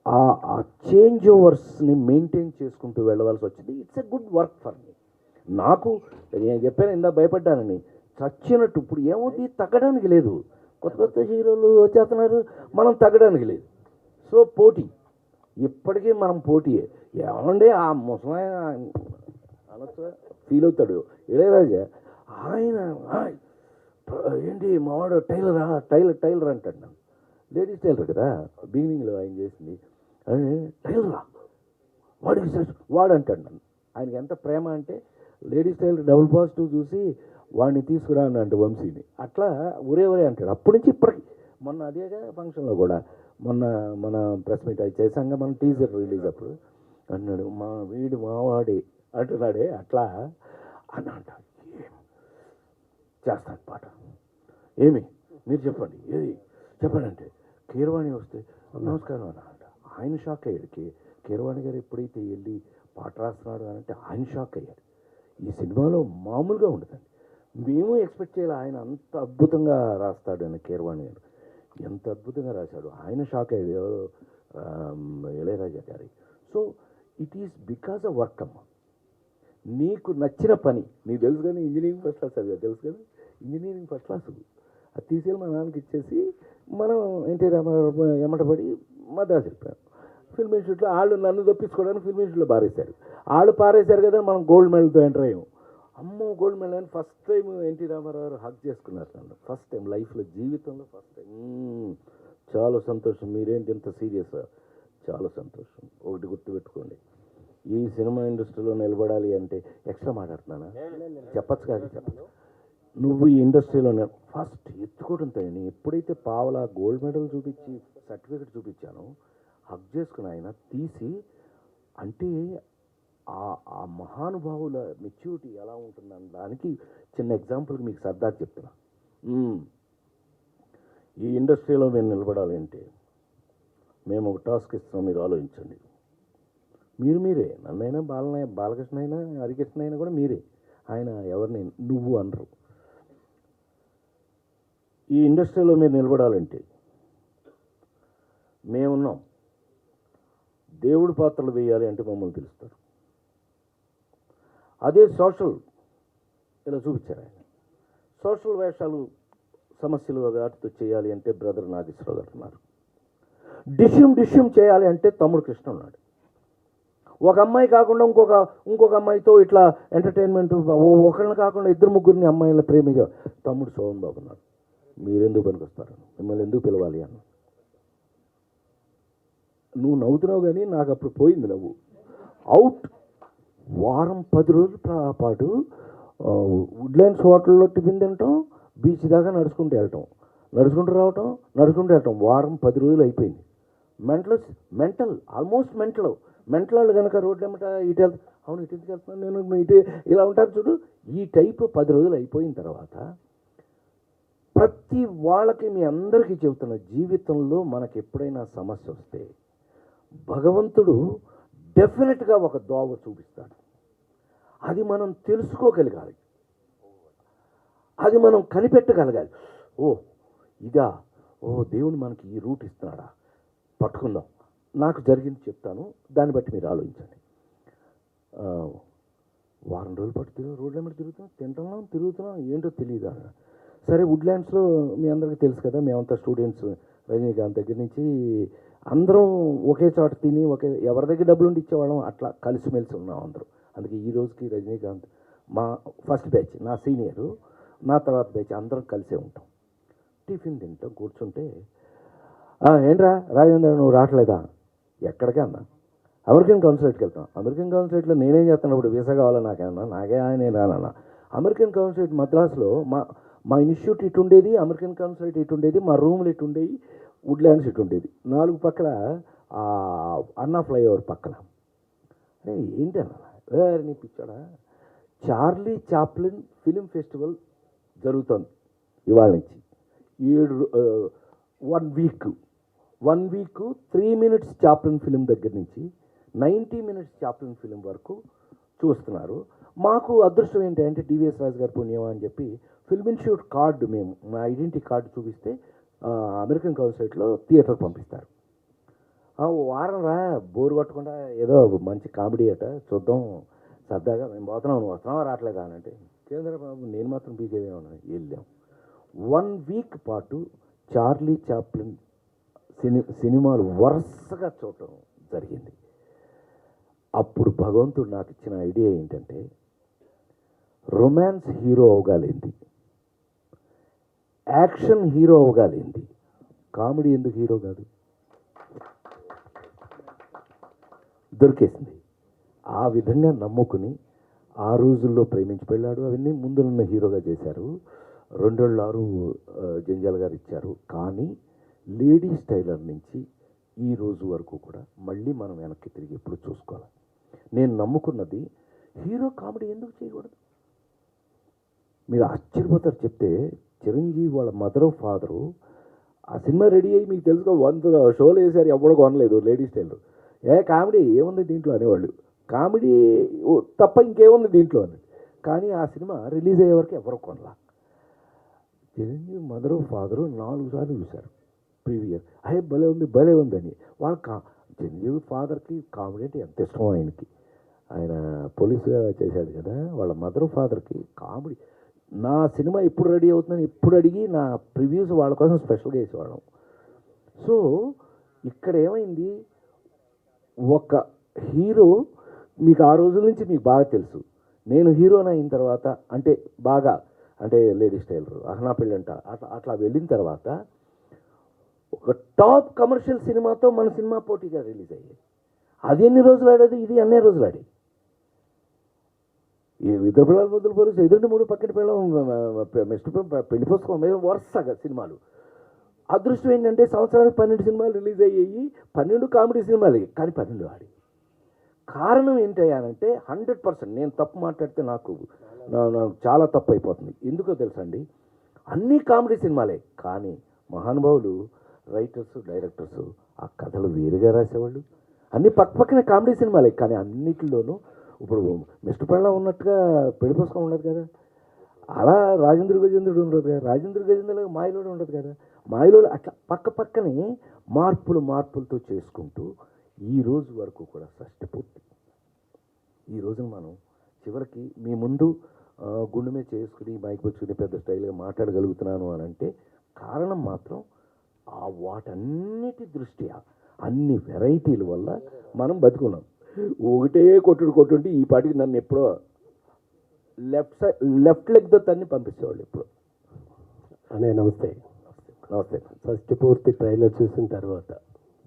ఆ చేంజ్ ఓవర్స్ని మెయింటైన్ చేసుకుంటూ వెళ్ళవలసి వచ్చింది. It's a good work for me. నాకు నేను చెప్పాను ఇందా భయపడ్డానని, చచ్చినట్టు. ఇప్పుడు ఏమవుతుంది, తగ్గడానికి లేదు. కొత్త హీరోలు వచ్చేస్తున్నారు, మనం తగ్గడానికి లేదు. సో పోటీ, ఇప్పటికీ మనం పోటీయే. ఏమంటే ఆ ముసలాయన అనొచ్చా ఫీల్ అవుతాడు ఇళయరాజా. ఆయన ఏంటి మావాడు టైలర్ అంటాడు నన్ను. లేడీస్ టైలర్ కదా బిగినింగ్లో ఆయన చేసింది. టైలరా వాడు అంటాడు నన్ను. ఆయనకి ఎంత ప్రేమ అంటే లేడీస్ టైలర్ డబుల్ పాజిటివ్ చూసి వాడిని తీసుకురా అన్నట్టు వంశీని. అట్లా ఒరే అంటాడు. అప్పటి నుంచి ఇప్పటికి. మొన్న అదేగా ఫంక్షన్లో కూడా, మన ప్రెస్ మీట్ అది చేశాక మన టీజర్ రిలీజ్ అప్పుడు అన్నాడు, మావాడే అంటున్నాడే అట్లా అని అంటాడు. చేస్తాను పాట, ఏమి మీరు చెప్పండి, ఏది చెప్పండి అంటే కీరవాణి వస్తే నమస్కారం అని అంట. ఆయన షాక్ అయ్యాడు. కీరవాణి గారు ఎప్పుడైతే వెళ్ళి పాట రాస్తున్నాడు అని అంటే ఆయన షాక్ అయ్యాడు. ఈ సినిమాలో మామూలుగా ఉండదండి. మేము ఎక్స్పెక్ట్ చేయాలి ఆయన అంత అద్భుతంగా రాస్తాడని. కీరవాణి గారు ఎంత అద్భుతంగా రాశాడు. ఆయన షాక్ అయ్యాడు ఇళయరాజా గారి. So it is because of work అమ్మ. నీకు నచ్చిన పని నీకు తెలుసు కానీ ఇంజనీరింగ్ ఫస్ట్ క్లాస్ అది తెలుసు కదా, ఇంజనీరింగ్ ఫస్ట్ క్లాస్ అది తీసుకెళ్ళి మా నాన్నకి ఇచ్చేసి మనం ఎన్టీ రామారావు ఎమ్మటపడి మద్రాసు వెళ్ళిపోయాం. ఫిల్మ్ ఇన్స్టిట్యూట్లో వాళ్ళు నన్ను తప్పించుకోవడానికి ఫిల్మ్ ఇన్స్టిట్యూట్లో పారేశారు. వాళ్ళు పారేశారు కదా, మనం గోల్డ్ మెడల్తో ఎంటర్ అయ్యాము. అమ్మో గోల్డ్ మెడల్ అని first time NT Rama Rao hug చేసుకున్నారు నన్ను. ఫస్ట్ టైం లైఫ్లో, జీవితంలో ఫస్ట్ టైం. చాలా సంతోషం. మీరేంటి ఇంత సీరియస్? చాలా సంతోషం. ఒకటి గుర్తుపెట్టుకోండి, ఈ సినిమా ఇండస్ట్రీలో నిలబడాలి అంటే ఎక్స్ట్రా మాట్లాడుతున్నానా? చెప్పచ్చు కాదు, చెప్పచ్చు. నువ్వు ఈ ఇండస్ట్రీలో ఫస్ట్ ఎత్తుకోవడంతో ఎప్పుడైతే పావలా గోల్డ్ మెడల్ చూపించి సర్టిఫికెట్ చూపించానో హక్ చేసుకుని ఆయన తీసి, అంటే ఆ మహానుభావుల మెచ్యూరిటీ ఎలా ఉంటుందని దానికి చిన్న ఎగ్జాంపుల్కి మీకు సర్దార్ చెప్తున్నా. ఈ ఇండస్ట్రీలో మేము నిలబడాలి అంటే మేము ఒక టాస్క్ ఇస్తాం, మీరు ఆలోచించండి. మీరే నన్నైనా బాలకృష్ణ అయినా హరికృష్ణ అయినా కూడా మీరే. ఆయన ఎవరిని నువ్వు అనరు. ఈ ఇండస్ట్రీలో మీరు నిలబడాలంటే మేమున్నాం. దేవుడి పాత్రలు వేయాలి అంటే మమ్మల్ని పిలుస్తారు. అదే సోషల్ ఇలా చూపించారు ఆయన. సోషల్ వేషాలు, సమస్యలు వాటితో చేయాలి అంటే బ్రదర్ నాగేశ్వరరావు గారు ఉన్నారు. డిష్యూమ్ చేయాలి అంటే తమ్ముడు కృష్ణ ఉన్నాడు. ఒక అమ్మాయి కాకుండా ఇంకొక అమ్మాయితో ఇట్లా ఎంటర్టైన్మెంట్, ఒకళ్ళని కాకుండా ఇద్దరు ముగ్గురిని అమ్మాయిలను ప్రేమించారు. తమ్ముడు సోహన్ బాబు అన్నారు, మీరెందుకు పనికొస్తారు, మిమ్మల్ని ఎందుకు పిలవాలి అన్న. నువ్వు నవ్వుతున్నావు కానీ నాకు అప్పుడు పోయింది నవ్వు. అవుట్. వారం 10 రోజుల పాటు వుడ్లాండ్స్ హోటల్లో టిఫిన్ తినటం, బీచ్ దాకా నడుచుకుంటూ వెళ్ళటం, నడుచుకుంటూ రావటం, నడుచుకుంటూ వెళ్ళటం. వారం 10 రోజులు అయిపోయింది. ఆల్మోస్ట్ మెంటల్ వాళ్ళు కనుక రోడ్లు ఏమిట ఇటు వెళ్తా, అవును ఇటు ఎందుకు వెళ్తున్నాను నేను, ఇటు ఇలా ఉంటారు చూడు. ఈ టైపు 10 రోజులు అయిపోయిన తర్వాత ప్రతి వాళ్ళకి, మీ అందరికీ చెబుతున్న, జీవితంలో మనకి ఎప్పుడైనా సమస్య వస్తే భగవంతుడు డెఫినెట్గా ఒక దోవ చూపిస్తాడు. అది మనం తెలుసుకోగలగాలి, అది మనం కనిపెట్టగలగాలి. ఇదా, దేవుడు మనకి ఈ రూట్ ఇస్తున్నాడా, పట్టుకుందాం. నాకు జరిగింది చెప్తాను, దాన్ని బట్టి మీరు ఆలోచించండి. వారం రోజుల పాటు రోడ్ల మీద తిరుగుతున్నాం, ఏంటో తెలియదు. సరే, వుడ్లాండ్స్లో మీ అందరికీ తెలుసు కదా, మేమంతా స్టూడెంట్స్. రజనీకాంత్ దగ్గర నుంచి అందరం ఒకే చోట తిని, ఎవరి దగ్గర డబ్బులు ఉండి ఇచ్చేవాళ్ళం, అట్లా కలిసిమెలిసి ఉన్నాం అందరూ. అందుకే ఈ రోజుకి రజనీకాంత్ మా ఫస్ట్ బ్యాచ్, నా సీనియరు, నా తర్వాత బ్యాచ్, అందరం కలిసే ఉంటాం. టిఫిన్ తింటాం, కూర్చుంటే, ఏంట్రా రాజేంద్ర నువ్వు రావట్లేదా? ఎక్కడికి అన్నా, అమెరికన్ కౌన్సిలేట్కి వెళ్తాం. అమెరికన్ కౌన్సిలేట్లో నేనేం చేస్తాను, ఇప్పుడు వీసా కావాలా నాకేమన్నా, నాకే నేను రానన్నా. అమెరికన్ కౌన్సిలేట్ మద్రాసులో మా ఇన్స్టిట్యూట్ ఇటు ఉండేది, అమెరికన్ కౌన్సిలేట్ ఇటు ఉండేది, మా రూమ్లు ఇటు ఉండేవి, వుడ్లాండ్స్ ఇటు ఉండేది. 4 పక్కల అన్నా ఫ్లైఓవర్ పక్కన. ఏంటి అన్న, నీ పిచ్చాడా, చార్లీ చాప్లిన్ ఫిలిం ఫెస్టివల్ జరుగుతుంది ఇవాళ నుంచి. 1 వీక్ 3 minutes చాప్లిన్ ఫిలిం దగ్గర నుంచి 90 minutes చాప్లిన్ ఫిలిం వరకు చూస్తున్నారు. మాకు అదృష్టం ఏంటంటే డివిఎస్ రాజు గారి పుణ్యమా అని చెప్పి ఫిల్మ్ ఇన్స్టిట్యూట్ కార్డు, మేము మా ఐడెంటిటీ కార్డు చూపిస్తే అమెరికన్ కౌన్సిలేట్లో థియేటర్ పంపిస్తారు. వారం రా, బోరు కొట్టకుండా ఏదో మంచి కామెడీ అట చూద్దాం సరదాగా, మేము పోతున్నాం, నువ్వు వస్తున్నావా రావట్లేదా అని అంటే, చంద్రబాబు నేను మాత్రం బీజేపీ ఉన్నాను. వెళ్ళాం. 1 week పాటు చార్లీ చాప్లిన్ సినిమాలు వరుసగా చూడటం జరిగింది. అప్పుడు భగవంతుడు నాకు ఇచ్చిన ఐడియా ఏంటంటే, రొమాన్స్ హీరో అవగాలేంది, యాక్షన్ హీరో అవగాలేంది, కామెడీ ఎందుకు హీరో కాదు? దొరికేసింది. ఆ విధంగా నమ్ముకుని ఆ రోజుల్లో ప్రేమించి పెళ్ళాడు అవన్నీ ముందున్న హీరోగా చేశారు. 2.6 జంజాల్ గారు ఇచ్చారు. కానీ లేడీస్ టైలర్ నుంచి ఈ రోజు వరకు కూడా మళ్ళీ మనం వెనక్కి తిరిగి ఎప్పుడు చూసుకోవాలి. నేను నమ్ముకున్నది, హీరో కామెడీ ఎందుకు చేయకూడదు? మీరు ఆశ్చర్యపోతారు చెప్తే, చిరంజీవి వాళ్ళ మదరు ఫాదరు ఆ సినిమా రెడీ అయ్యి, మీకు తెలుసుకో 100 షోలు వేసారు, ఎవడో కొనలేదు లేడీస్ టైలర్. కామెడీ ఏముంది దీంట్లో అనేవాళ్ళు, కామెడీ తప్ప ఇంకేముంది దీంట్లో అని. కానీ ఆ సినిమా రిలీజ్ అయ్యే వరకు ఎవరు కొనలా. చిరంజీవి మదరు ఫాదరు 4 సార్లు చూశారు ప్రీవియస్. భలే ఉందని. వాళ్ళ చిరంజీవి ఫాదర్కి కామెడీ అంటే ఎంత ఇష్టమో ఆయనకి, ఆయన పోలీసుగా చేశాడు కదా. వాళ్ళ మదర్ ఫాదర్కి కామెడీ. నా సినిమా ఎప్పుడు రెడీ అవుతుందని ఎప్పుడు అడిగి నా ప్రివ్యూస్ వాళ్ళ కోసం స్పెషల్గా వేసేవాళ్ళం. సో ఇక్కడ ఏమైంది, ఒక హీరో, మీకు ఆ రోజుల నుంచి మీకు బాగా తెలుసు, నేను హీరోని అయిన తర్వాత అంటే లేడీస్ టైలర్, అహనా పెళ్ళంట, అట్లా వెళ్ళిన తర్వాత ఒక టాప్ కమర్షియల్ సినిమాతో మన సినిమా పోటీగా రిలీజ్ అయ్యాయి. అది ఎన్ని రోజులు ఆడేది, ఇది అన్ని రోజులు ఆడి. ఈ ఇద్దరు పిల్లలు మొదలు పోలీసు, 2-3 పక్కన పిల్లలు, మిస్టర్ పెళ్లి పుస్తకం, మేము వరుసగా సినిమాలు. అదృష్టం ఏంటంటే సంవత్సరానికి 12 సినిమాలు రిలీజ్ అయ్యాయి, 12 కామెడీ సినిమాలు, కానీ 12 ఆడి. కారణం ఏంటయ్యానంటే 100%, నేను తప్పు మాట్లాడితే నాకు చాలా తప్పు అయిపోతుంది. ఎందుకో తెలుసండి, అన్నీ కామెడీ సినిమాలే, కానీ మహానుభావులు రైటర్స్ డైరెక్టర్స్ ఆ కథలు వేరుగా రాసేవాళ్ళు. అన్నీ పక్కనే కామెడీ సినిమాలే, కానీ అన్నిటిలోనూ ఇప్పుడు మిస్టర్ పెళ్ళ ఉన్నట్టుగా పెళ్లి పుస్తకం ఉండదు కదా, అలా రాజేంద్ర గజేంద్రుడు ఉండదు కదా, రాజేంద్ర గజేంద్రుడు మాయలోడు ఉండదు కదా, మాయలోడు అట్లా పక్కనే మార్పులతో చేసుకుంటూ ఈ రోజు వరకు కూడా షష్టి పూర్తి. ఈ రోజున మనం చివరికి మీ ముందు గుండె మీద చేసుకుని మైక్ పుచ్చుకుని పెద్ద స్టైల్గా మాట్లాడగలుగుతున్నాను అని అంటే కారణం మాత్రం వాటన్నిటి దృష్ట్యా అన్ని వెరైటీల వల్ల మనం బతుకున్నాం. ఒకటే కొట్టుంటే ఈ పాటికి నన్ను ఎప్పుడో లెఫ్ట్ లెగ్తో తన్ని పంపించేవాళ్ళు ఇప్పుడు. అనే నమస్తే. నమస్తే. ఫస్ట్ పూర్తి ట్రైలర్ చూసిన తర్వాత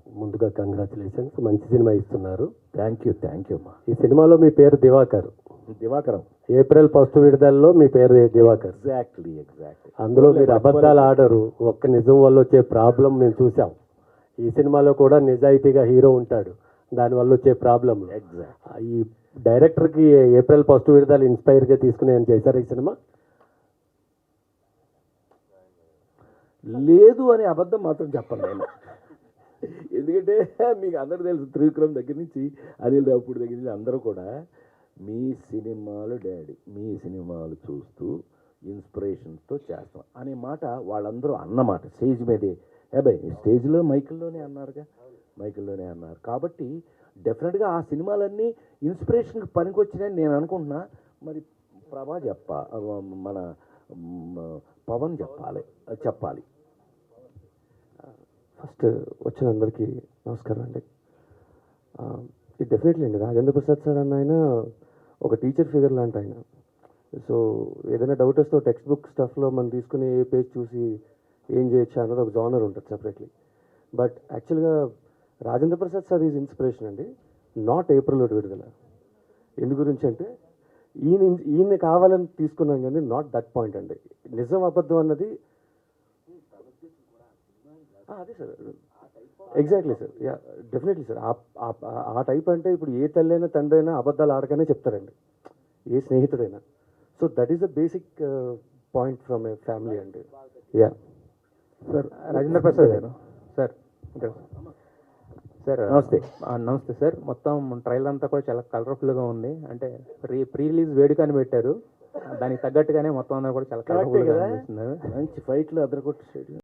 ముందుగా కంగ్రాచులేషన్స్, మంచి సినిమా ఇస్తున్నారు. థ్యాంక్ యూ అమ్మా. ఈ సినిమాలో మీ పేరు దివాకరం. ఏప్రిల్ 1 విడుదలలో మీ పేరు దివాకర్. ఎగ్జాక్ట్లీ. అందులో మీరు అబద్ధాలు ఆడరు, ఒక్క నిజం వల్ల వచ్చే ప్రాబ్లం మేము చూసాం. ఈ సినిమాలో కూడా నిజాయితీగా హీరో ఉంటాడు, దానివల్ల వచ్చే ప్రాబ్లం. ఈ డైరెక్టర్కి ఏప్రిల్ 1 విడుదల ఇన్స్పైర్గా తీసుకుని ఏం చేశారు ఈ సినిమా? లేదు అనే అబద్ధం మాత్రం చెప్పను నేను. ఎందుకంటే మీకు అందరూ తెలుసు, త్రివిక్రమ్ దగ్గర నుంచి అనిల్ రావుపూడి దగ్గర నుంచి అందరూ కూడా మీ సినిమాలు డాడీ, మీ సినిమాలు చూస్తూ ఇన్స్పిరేషన్తో చేస్తాం అనే మాట వాళ్ళందరూ అన్నమాట స్టేజ్ మీదే. అబ్బాయి స్టేజ్లో మైకిల్లోనే అన్నారు. కాబట్టి డెఫినెట్గా ఆ సినిమాలన్నీ ఇన్స్పిరేషన్కి పనికొచ్చినాయని నేను అనుకుంటున్నా. మరి ప్రభా మన పవన్ చెప్పాలి. ఫస్ట్ వచ్చిన అందరికీ నమస్కారం అండి. ఇది డెఫినెట్లీ అండి, రాజేంద్ర ప్రసాద్ సార్ అన్న ఆయన ఒక టీచర్ ఫిగర్ లాంటి ఆయన. సో ఏదైనా డౌట్ వస్తే టెక్స్ట్ బుక్ స్టఫ్లో మనం తీసుకుని ఏ పేజ్ చూసి ఏం చేయొచ్చా అన్నది ఒక జానర్ ఉంటుంది సపరేట్లీ. బట్ యాక్చువల్గా Rajendra Prasad sir is inspiration అండి, నాట్ ఏప్రిల్ 1 విడుదల. ఎందు గురించి అంటే ఈయన కావాలని తీసుకున్నాం కానీ నాట్ దట్ పాయింట్ అండి. నిజం అబద్ధం అన్నది అదే sir, exactly sir. Yeah definitely sir. ఆ టైప్ అంటే ఇప్పుడు ఏ తల్లైనా తండ్రి అయినా అబద్ధాలు ఆడకనే చెప్తారండి, ఏ స్నేహితుడైనా. So that is the basic point from a family అండి. Yeah sir, Rajendra Prasad garu sir. Sir నమస్తే సార్. మొత్తం ట్రైలర్ అంతా కూడా చాలా కలర్ఫుల్గా ఉంది. అంటే ప్రీ రిలీజ్ వేడుక అని పెట్టారు, దానికి తగ్గట్టుగానే మొత్తం అంతా కూడా చాలా కలర్ఫుల్గా అనిపిస్తున్నారు. మంచి ఫైట్లు అదరగొట్టు